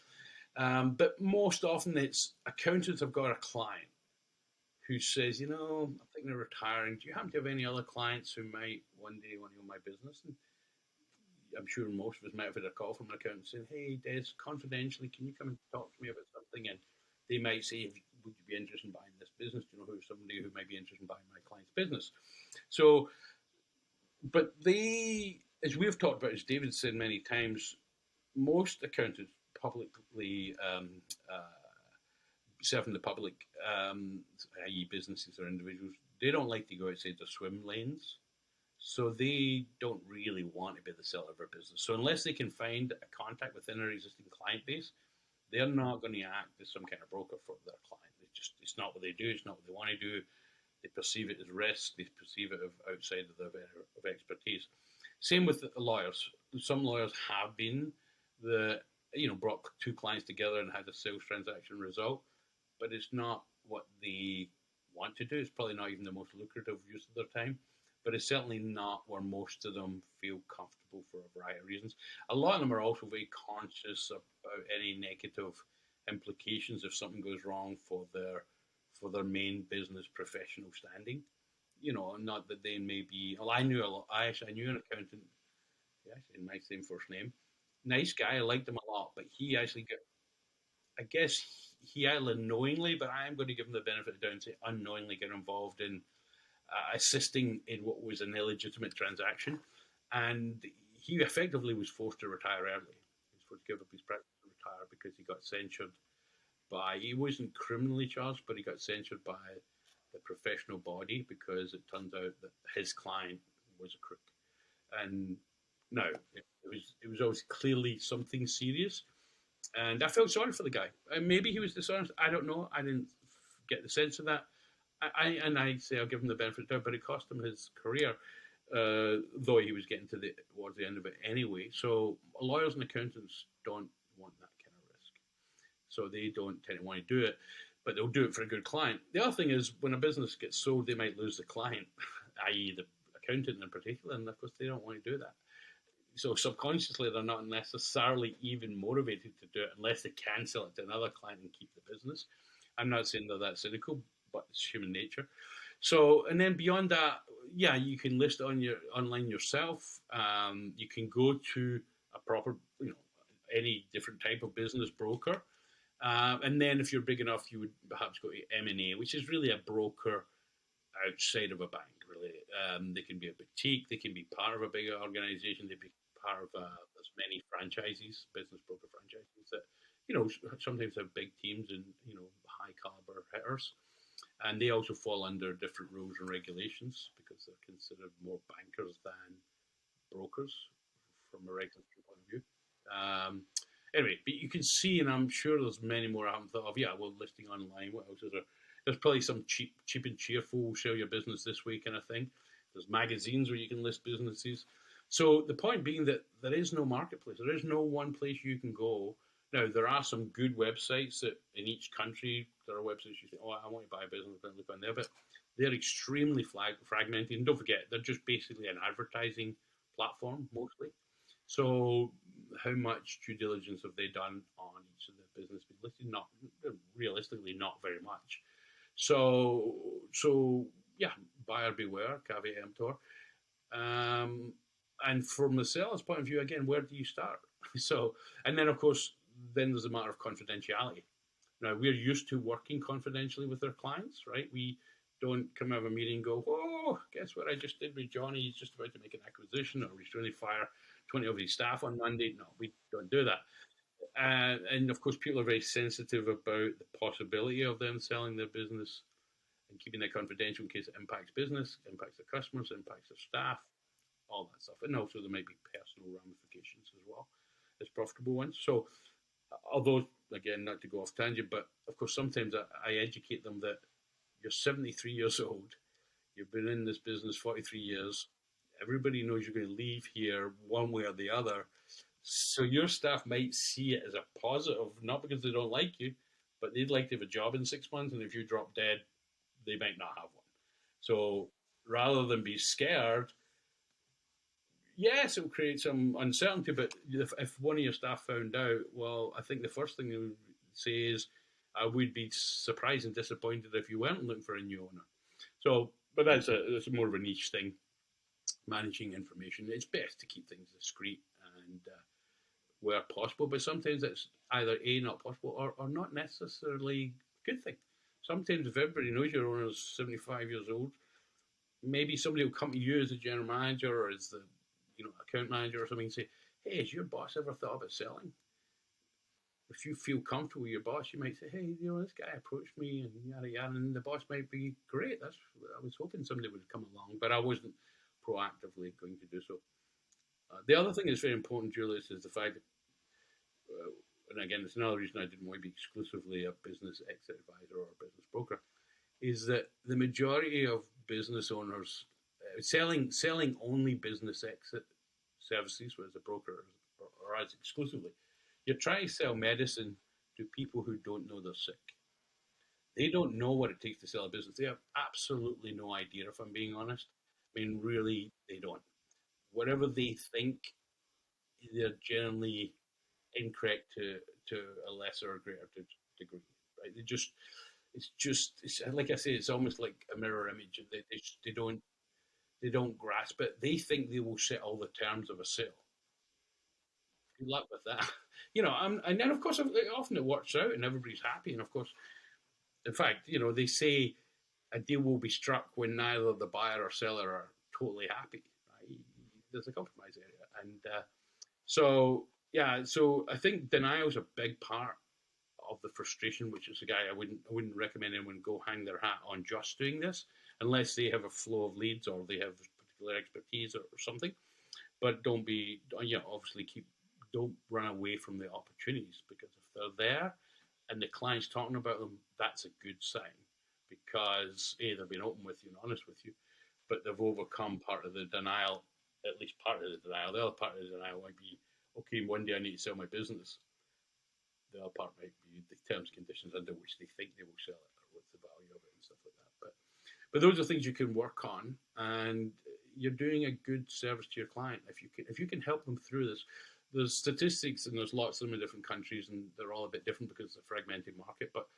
But most often, it's accountants have got a client who says, I'm thinking of retiring. Do you happen to have any other clients who might one day want to own my business? And I'm sure most of us might have had a call from an accountant saying, "Hey, Des, confidentially, can you come and talk to me about something?" And they might say, "Would you be interested in buying this business? Do you know who somebody who might be interested in buying my client's business?" So, but as we've talked about, as David said many times, most accountants publicly serving the public, i.e., businesses or individuals, they don't like to go outside their swim lanes. So they don't really want to be the seller of a business. So unless they can find a contact within their existing client base, they're not going to act as some kind of broker for their client. It's not what they do. It's not what they want to do. They perceive it as risk. They perceive it outside of their of expertise. Same with the lawyers. Some lawyers have been brought two clients together and had a sales transaction result, but it's not what they want to do. It's probably not even the most lucrative use of their time, but it's certainly not where most of them feel comfortable for a variety of reasons. A lot of them are also very conscious about any negative implications if something goes wrong for their main business professional standing. Not that they may be. Well, I knew an accountant. Yeah, in my same first name. Nice guy. I liked him a lot, but he actually got. I guess he either knowingly, but I am going to give him the benefit of the doubt and say unknowingly get involved in assisting in what was an illegitimate transaction, and he effectively was forced to retire early. He was forced to give up his practice to retire because he got censured by. He wasn't criminally charged, but he got censured by the professional body because it turns out that his client was a crook. And no, it was always clearly something serious, and I felt sorry for the guy. And maybe he was dishonest. I don't know. I didn't get the sense of that. I say I'll give him the benefit of the doubt, but it cost him his career, though he was getting towards the end of it anyway. So lawyers and accountants don't want that kind of risk, so they don't tend to want to do it, but they'll do it for a good client. The other thing is when a business gets sold, they might lose the client, i.e., the accountant in particular, and of course they don't want to do that. So subconsciously, they're not necessarily even motivated to do it unless they can sell it to another client and keep the business. I'm not saying they're that cynical, but it's human nature. So, and then beyond that, yeah, you can list on your online yourself. You can go to a proper, any different type of business broker. And then if you're big enough, you would perhaps go to M&A, which is really a broker outside of a bank, really. They can be a boutique, they can be part of a bigger organization, they be part of as many franchises, business broker franchises that, sometimes have big teams and, high caliber hitters. And they also fall under different rules and regulations because they're considered more bankers than brokers from a regulatory point of view. Anyway, but you can see, and I'm sure there's many more I haven't thought of. Yeah, well, listing online. What else is there? There's probably some cheap and cheerful sell your business this week kind of thing. There's magazines where you can list businesses. So the point being that there is no marketplace. There is no one place you can go. Now, there are some good websites that in each country, there are websites you think, oh, I want to buy a business, I'm going to look on there. But they're extremely fragmented. And don't forget, they're just basically an advertising platform mostly. So how much due diligence have they done on each of the business being listed? Not realistically, not very much. So yeah, buyer beware, caveat emptor. And from the seller's point of view, again, where do you start? So, and then of course then there's a matter of confidentiality. Now, we're used to working confidentially with our clients, right? We don't come out of a meeting and go, oh, guess what I just did with Johnny? He's just about to make an acquisition, or he's going to fire 20 of his staff on Monday. No, we don't do that. And of course, people are very sensitive about the possibility of them selling their business and keeping it confidential in case it impacts business, impacts their customers, impacts their staff, all that stuff. And also, there might be personal ramifications as well as profitable ones. So, although, again, not to go off tangent, but of course, sometimes I educate them that you're 73 years old, you've been in this business 43 years, everybody knows you're going to leave here one way or the other. So your staff might see it as a positive, not because they don't like you, but they'd like to have a job in 6 months, and if you drop dead, they might not have one. So rather than be scared, yes, it will create some uncertainty, but if one of your staff found out, well, I think the first thing they would say is, I would be surprised and disappointed if you weren't looking for a new owner. So, but that's more of a niche thing, managing information. It's best to keep things discreet and where possible, but sometimes it's either A, not possible, or not necessarily a good thing. Sometimes if everybody knows your owner is 75 years old, maybe somebody will come to you as a general manager or as the account manager or something and say, hey, has your boss ever thought about selling? If you feel comfortable with your boss, you might say, hey, this guy approached me and yada yada, and the boss might be great. I was hoping somebody would come along, but I wasn't proactively going to do so. The other thing that's very important, Julius, is the fact that, and again, it's another reason I didn't want to be exclusively a business exit advisor or a business broker, is that the majority of business owners selling only business exit services, whereas a broker or as exclusively, you're trying to sell medicine to people who don't know they're sick. They don't know what it takes to sell a business. They have absolutely no idea, if I'm being honest. I mean, really, they don't. Whatever they think, they're generally incorrect to a lesser or greater degree. Right? It's like I say, it's almost like a mirror image. They don't grasp it. They think they will set all the terms of a sale. Good luck with that. And then of course often it works out and everybody's happy. And of course, in fact, they say a deal will be struck when neither the buyer or seller are totally happy. Right? There's a compromise area, and so I think denial is a big part of the frustration, which is a guy I wouldn't recommend anyone go hang their hat on just doing this unless they have a flow of leads or they have particular expertise or something. But obviously don't run away from the opportunities, because if they're there and the client's talking about them, that's a good sign, because A, they've been open with you and honest with you, but they've overcome part of the denial, at least part of the denial. The other part of the denial might be, okay, one day I need to sell my business. The other part might be the terms and conditions under which they think they will sell it, or what's the value of it and stuff like that. But those are things you can work on, and you're doing a good service to your client if you can help them through this. There's statistics, and there's lots of them in different countries, and they're all a bit different because it's a fragmented market. But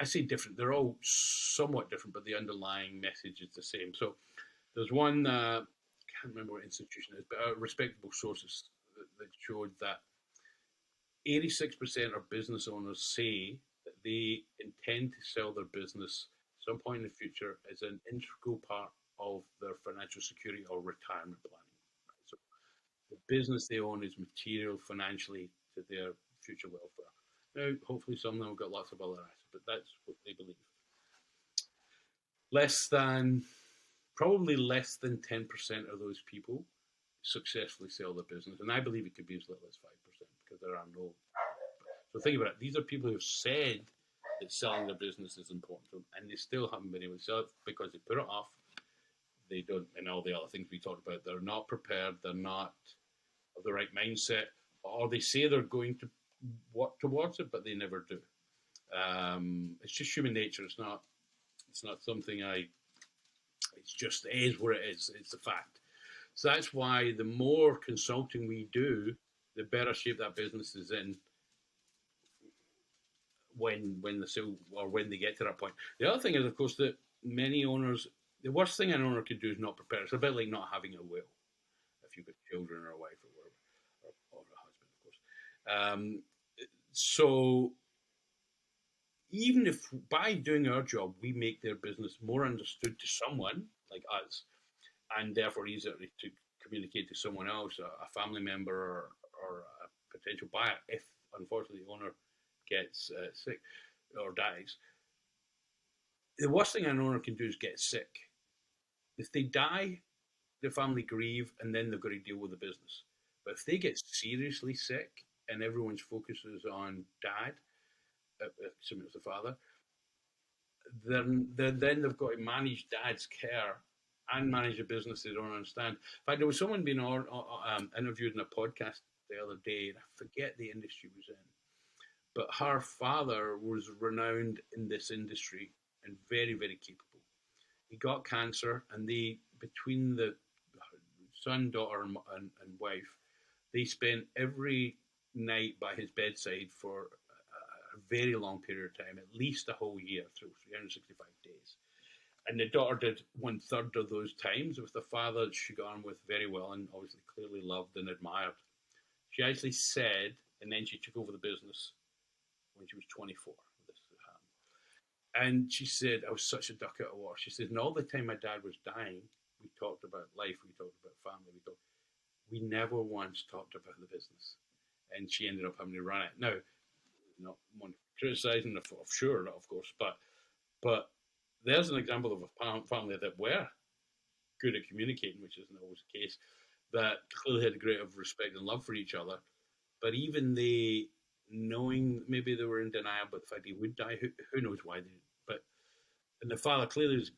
I say different; they're all somewhat different, but the underlying message is the same. So there's one, I can't remember what institution it is, but respectable sources that showed that 86% of business owners say that they intend to sell their business at some point in the future as an integral part of their financial security or retirement planning. So the business they own is material financially to their future welfare. Now, hopefully some of them have got lots of other assets, but that's what they believe. Probably less than 10% of those people successfully sell their business. And I believe it could be as little as 5%, because there are no. So think about it. These are people who have said that selling their business is important to them, and they still haven't been able to sell it because they put it off. They don't, and all the other things we talked about. They're not prepared. They're not of the right mindset, or they say they're going to work towards it, but they never do. It's just human nature. It's not something It's just is what it is. It's a fact. So that's why the more consulting we do, the better shape that business is in when the sale, or when they get to that point. The other thing is, of course, that many owners, the worst thing an owner could do is not prepare. It's a bit like not having a will if you've got children or a wife or whatever, or a husband, of course. Um, so even if by doing our job we make their business more understood to someone like us, and therefore easier to communicate to someone else, a family member or a potential buyer, if unfortunately the owner gets sick or dies. The worst thing an owner can do is get sick. If they die, the family grieve and then they've got to deal with the business. But if they get seriously sick and everyone's focus is on dad, assuming it's the father, then they've got to manage dad's care and manage a business they don't understand. In fact, there was someone being interviewed in a podcast the other day, and I forget the industry was in, but her father was renowned in this industry and very, very capable. He got cancer, and they, between the son, daughter, and wife, they spent every night by his bedside for a very long period of time, at least a whole year through 365 days. And the daughter did one third of those times with the father she got on with very well and obviously clearly loved and admired. She actually said, and then she took over the business when she was 24. And she said, I was such a duck out of water. She said, and all the time my dad was dying, we talked about life, we talked about family, we never once talked about the business. And she ended up having to run it. Now, not one criticizing, of sure, of course, but there's an example of a family that were good at communicating, which isn't always the case, that clearly had a great of respect and love for each other. But even they, knowing maybe they were in denial about the fact he would die, who knows why they, but, and the father clearly was,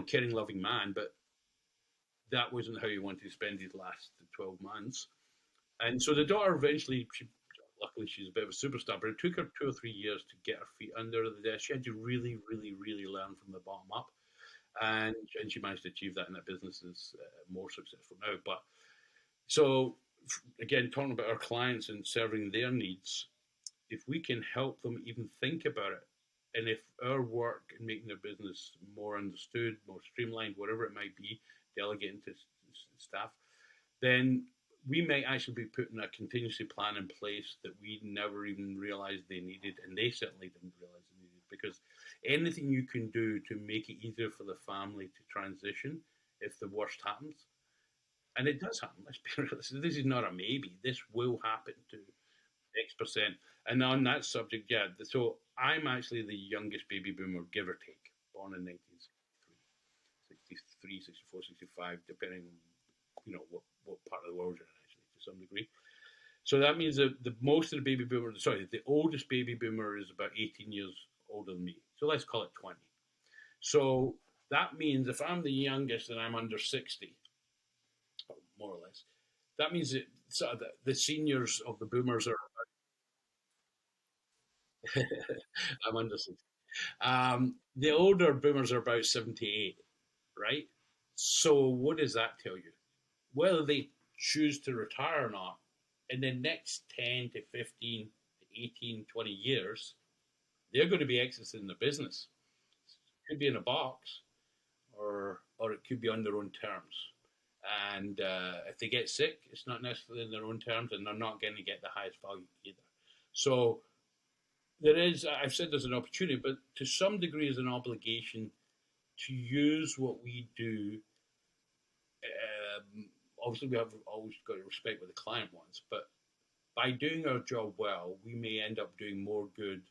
caring, loving man, but that wasn't how he wanted to spend his last 12 months. And so the daughter eventually, luckily she's a bit of a superstar, but it took her 2 or 3 years to get her feet under the desk. She had to really, really, really learn from the bottom up. And she managed to achieve that, and that business is more successful now. But so, again, talking about our clients and serving their needs, if we can help them even think about it, and if our work in making their business more understood, more streamlined, whatever it might be, delegating to staff, then we might actually be putting a contingency plan in place that we never even realized they needed, and they certainly didn't realize they needed. Because anything you can do to make it easier for the family to transition if the worst happens, and it does happen, let's be realistic, this is not a maybe, this will happen to X%. And on that subject, yeah, so I'm actually the youngest baby boomer, give or take, born in 1963, 64, 65, depending on, what part of the world you're in, actually, to some degree. So that means that the oldest baby boomer is about 18 years older than me. So let's call it 20. So that means if I'm the youngest and I'm under 60, more or less, that means that the seniors of the boomers are, I'm under 60. The older boomers are about 78, right? So what does that tell you? Whether they choose to retire or not, in the next 10 to 15 to 18, 20 years, they're going to be exiting the business. It could be in a box, or it could be on their own terms. And if they get sick, it's not necessarily in their own terms, and they're not going to get the highest value either. So I've said there's an opportunity, but to some degree, is an obligation to use what we do. Obviously, we have always got to respect what the client wants, but by doing our job well, we may end up doing more good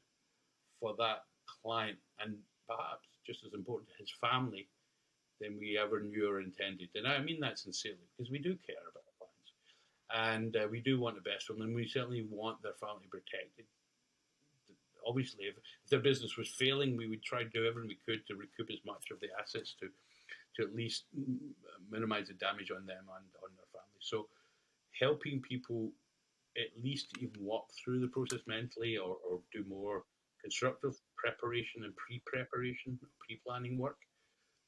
for that client, and perhaps just as important to his family than we ever knew or intended. And I mean that sincerely, because we do care about our clients, and we do want the best for them, and we certainly want their family protected. Obviously, if their business was failing, we would try to do everything we could to recoup as much of the assets to at least minimize the damage on them and on their family. So helping people at least even walk through the process mentally, or do more constructive preparation and pre-preparation, pre-planning work,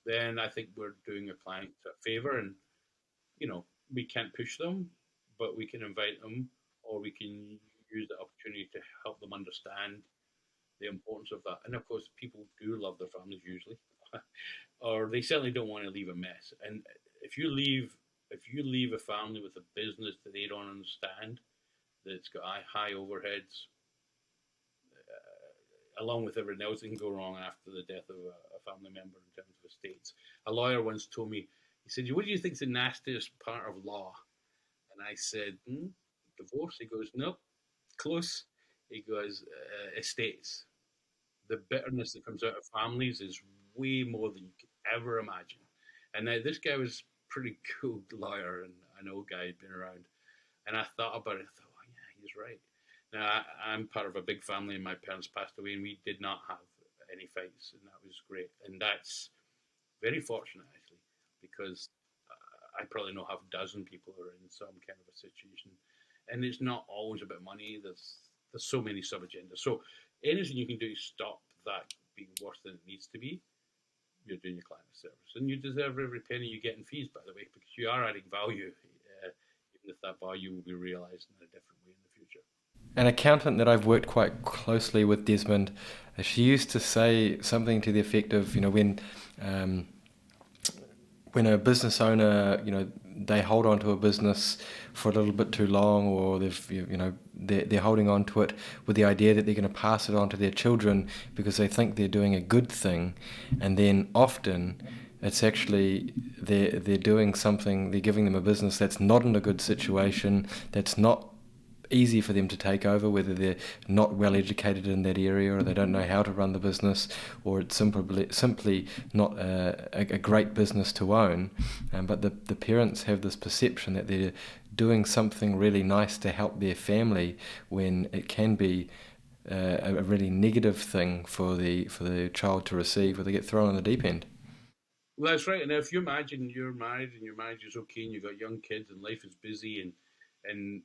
then I think we're doing a client a favor. And, we can't push them, but we can invite them, or we can use the opportunity to help them understand the importance of that. And of course, people do love their families usually, or they certainly don't want to leave a mess. And if you leave a family with a business that they don't understand, that's got high overheads, along with everything else that can go wrong after the death of a family member in terms of estates. A lawyer once told me, he said, "What do you think is the nastiest part of law?" And I said, "Divorce." He goes, "Nope, close." He goes, "Estates. The bitterness that comes out of families is way more than you could ever imagine." And now this guy was a pretty cool lawyer and an old guy who'd been around. And I thought about it. I thought, oh, yeah, he's right. Now, I'm part of a big family, and my parents passed away, and we did not have any fights, and that was great. And that's very fortunate, actually, because I probably know half a dozen people who are in some kind of a situation. And it's not always about money. There's so many sub agendas. So anything you can do to stop that being worse than it needs to be, you're doing your client a service. And you deserve every penny you get in fees, by the way, because you are adding value, even if that value will be realised in a different way in the future. An accountant that I've worked quite closely with, Desmond, she used to say something to the effect of, um, when a business owner, they hold on to a business for a little bit too long, or they're holding on to it with the idea that they're going to pass it on to their children because they think they're doing a good thing, and then often it's actually they're doing something, they're giving them a business that's not in a good situation, that's not easy for them to take over, whether they're not well educated in that area, or they don't know how to run the business, or it's simply not a great business to own. But the parents have this perception that they're doing something really nice to help their family, when it can be a really negative thing for the child to receive, or they get thrown in the deep end. Well, that's right. And if you imagine you're married and your marriage is okay and you've got young kids and life is busy, and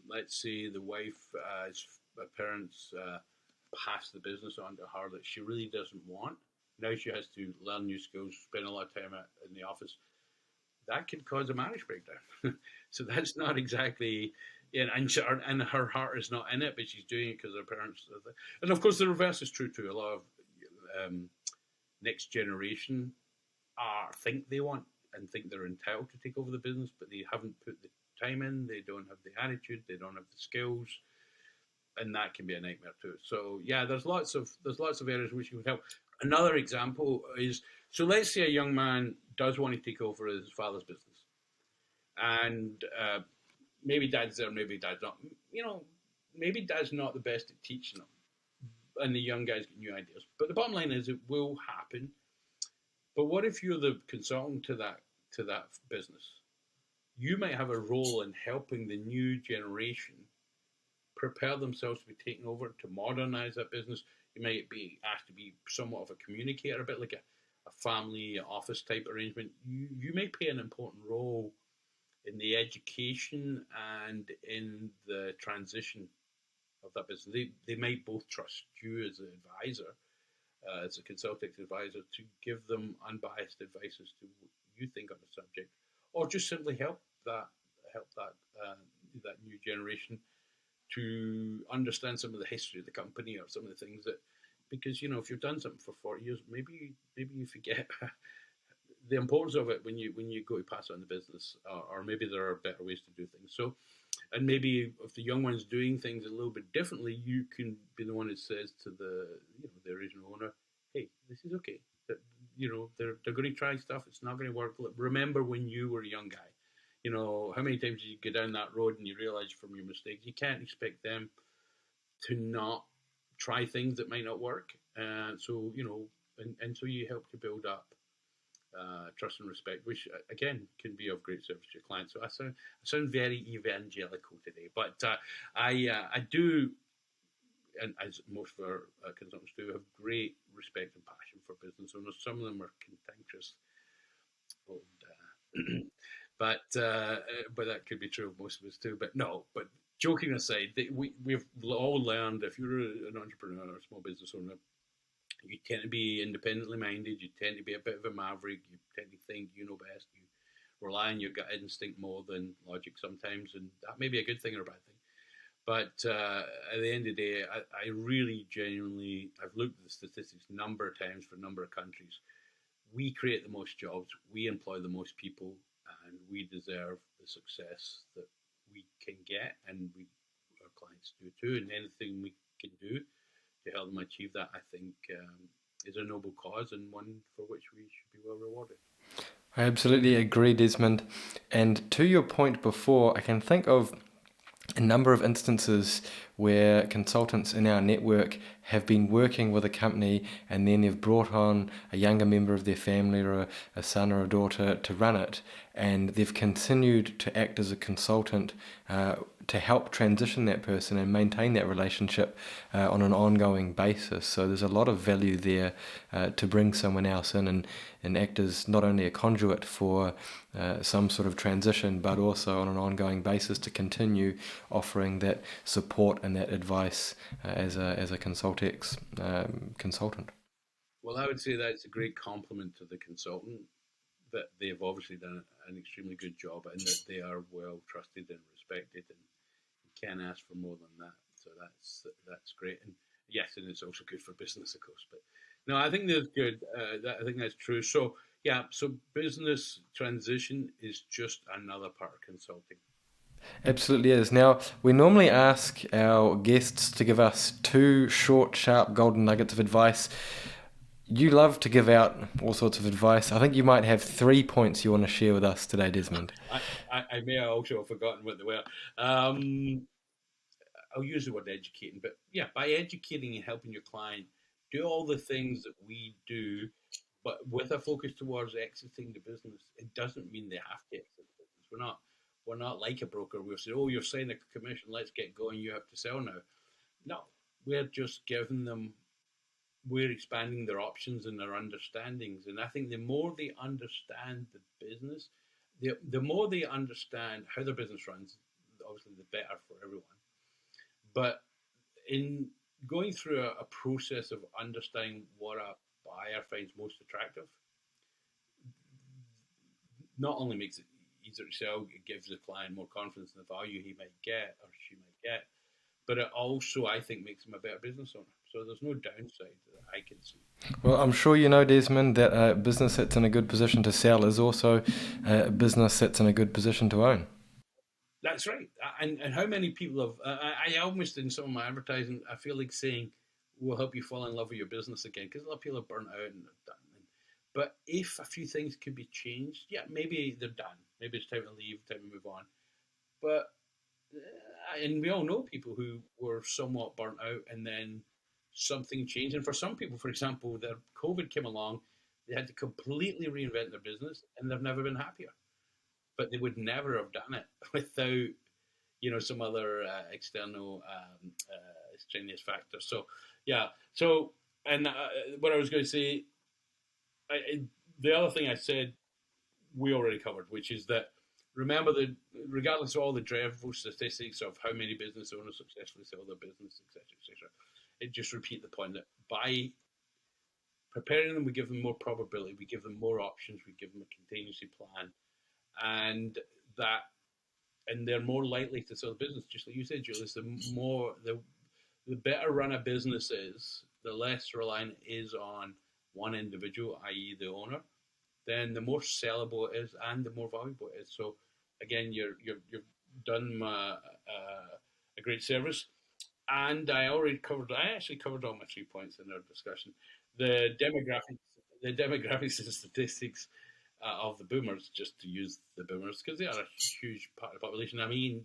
let's say the wife, as parents, pass the business on to her that she really doesn't want. Now she has to learn new skills, spend a lot of time in the office. That could cause a marriage breakdown. So that's not exactly, yeah, and her heart is not in it, but she's doing it because her parents. And of course, the reverse is true too. A lot of um, next generation think they want and think they're entitled to take over the business, but they haven't put the time in. They don't have the attitude. They don't have the skills, and that can be a nightmare too. So yeah, there's lots of areas which you would help. Another example is, so let's say a young man does want to take over his father's business, and maybe dad's there, maybe dad's not. Maybe dad's not the best at teaching them, and the young guys get new ideas. But the bottom line is, it will happen. But what if you're the consultant to that business? You might have a role in helping the new generation prepare themselves to be taken over, to modernize that business. You might be asked to be somewhat of a communicator, a bit like a family office type arrangement. You may play an important role in the education and in the transition of that business. They might both trust you as an advisor, as a ConsultX advisor, to give them unbiased advice as to what you think on the subject, or just simply help that that new generation to understand some of the history of the company, or some of the things that, because if you've done something for 40 years, maybe you forget the importance of it when you go to pass on the business, or maybe there are better ways to do things. So, and maybe if the young one's doing things a little bit differently, you can be the one that says to the original owner, "Hey, this is okay. That they're going to try stuff. It's not going to work. Remember when you were a young guy. How many times did you go down that road and you realize from your mistakes? You can't expect them to not try things that might not work. And so you help to build up trust and respect, which again can be of great service to your clients. So I sound very evangelical today, but I do, and as most of our consultants do, have great respect and passion for business owners. Some of them are cantankerous, and, but that could be true of most of us too. But no, but joking aside, we've all learned, if you're an entrepreneur or a small business owner, you tend to be independently minded. You tend to be a bit of a maverick. You tend to think you know best. You rely on your gut instinct more than logic sometimes, and that may be a good thing or a bad thing. But at the end of the day, I really genuinely, I've looked at the statistics a number of times for a number of countries. We create the most jobs, we employ the most people, and we deserve the success that we can get, and clients do too. And anything we can do to help them achieve that, I think, is a noble cause and one for which we should be well rewarded. I absolutely agree, Desmond. And to your point before, I can think of a number of instances where consultants in our network have been working with a company and then they've brought on a younger member of their family or a son or a daughter to run it, and they've continued to act as a consultant to help transition that person and maintain that relationship on an ongoing basis. So there's a lot of value there to bring someone else in and act as not only a conduit for some sort of transition, but also on an ongoing basis to continue offering that support and that advice as a ConsultX consultant. Well, I would say that's a great compliment to the consultant, that they've obviously done an extremely good job and that they are well trusted and respected, and you can't ask for more than that. So that's great, and yes, and it's also good for business, of course. But no, I think that's good. I think that's true. So yeah, so business transition is just another part of consulting. Absolutely is. Now, we normally ask our guests to give us two short, sharp, golden nuggets of advice. You love to give out all sorts of advice. I think you might have 3 points you want to share with us today, Desmond. I may also have forgotten what they were. Um, I'll use the word educating, but yeah, by educating and helping your client do all the things that we do, but with a focus towards exiting the business, it doesn't mean they have to exit the business. We're not like a broker. We'll say, oh, you're signing a commission, let's get going, you have to sell now. No, we're just giving them, we're expanding their options and their understandings. And I think the more they understand the business, the more they understand how their business runs, obviously the better for everyone. But in going through a process of understanding what a buyer finds most attractive, not only makes it easier to sell, it gives the client more confidence in the value he might get or she might get, but it also, I think, makes him a better business owner. So there's no downside that I can see. Well, I'm sure you know, Desmond, that a business that's in a good position to sell is also a business that's in a good position to own. That's right. And how many people have, I almost, in some of my advertising, I feel like saying, we'll help you fall in love with your business again, because a lot of people are burnt out and done. But if a few things could be changed, yeah, maybe they're done. Maybe it's time to leave, time to move on. But, and we all know people who were somewhat burnt out and then something changed. And for some people, for example, their COVID came along, they had to completely reinvent their business and they've never been happier. But they would never have done it without, some other external extraneous factors. So, yeah. So, and what I was going to say, the other thing I said, we already covered, which is that remember that regardless of all the dreadful statistics of how many business owners successfully sell their business, etc., it just repeat the point that by preparing them, we give them more probability, we give them more options, we give them a contingency plan, and that and they're more likely to sell the business. Just like you said, Julius, the better run a business is, the less reliant it is on one individual, i.e., the owner, then the more sellable it is and the more valuable it is. So again, you've done a great service. And I actually covered all my 3 points in our discussion. The demographics, the demographics and statistics of the boomers, just to use the boomers, because they are a huge part of the population. I mean,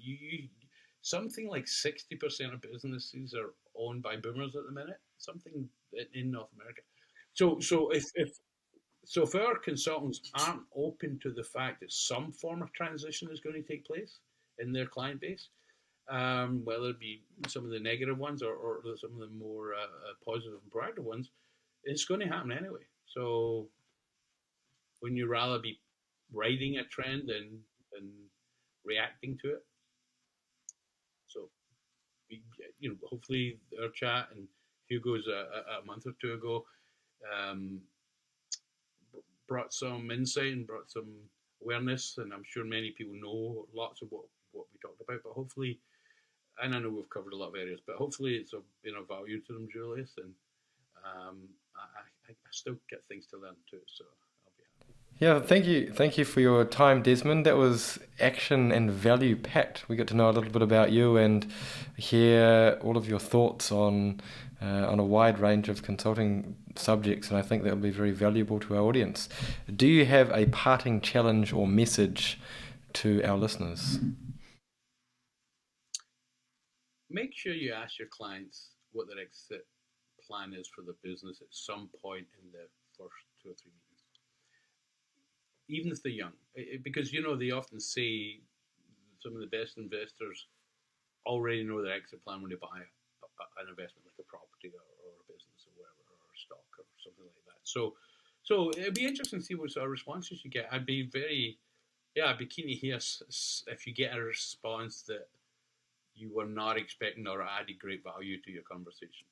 something like 60% of businesses are owned by boomers at the minute, something in North America. So if our consultants aren't open to the fact that some form of transition is going to take place in their client base, whether it be some of the negative ones or some of the more positive and proactive ones, it's going to happen anyway. So wouldn't you rather be riding a trend than reacting to it? So, hopefully our chat and Hugo's a month or two ago um, brought some insight and brought some awareness, and I'm sure many people know lots of what we talked about, but hopefully, and I know we've covered a lot of areas, but hopefully it's been of value to them, Julius, and I still get things to learn too, so I'll be happy. Yeah, thank you for your time, Desmond. That was action and value packed. We got to know a little bit about you and hear all of your thoughts on a wide range of consulting subjects, and I think that will be very valuable to our audience. Do you have a parting challenge or message to our listeners? Make sure you ask your clients what their exit plan is for the business at some point in the first 2 or 3 meetings, even if they're young. Because, they often say some of the best investors already know their exit plan when they buy an investment like a property or a business or whatever, or a stock or something like that. So it'd be interesting to see what sort of responses you get. I'd be keen to hear if you get a response that you were not expecting or added great value to your conversation.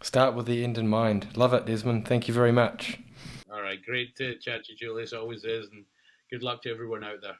Start with the end in mind. Love it, Desmond. Thank you very much. All right, great to chat to you, Julie, as always is, and good luck to everyone out there.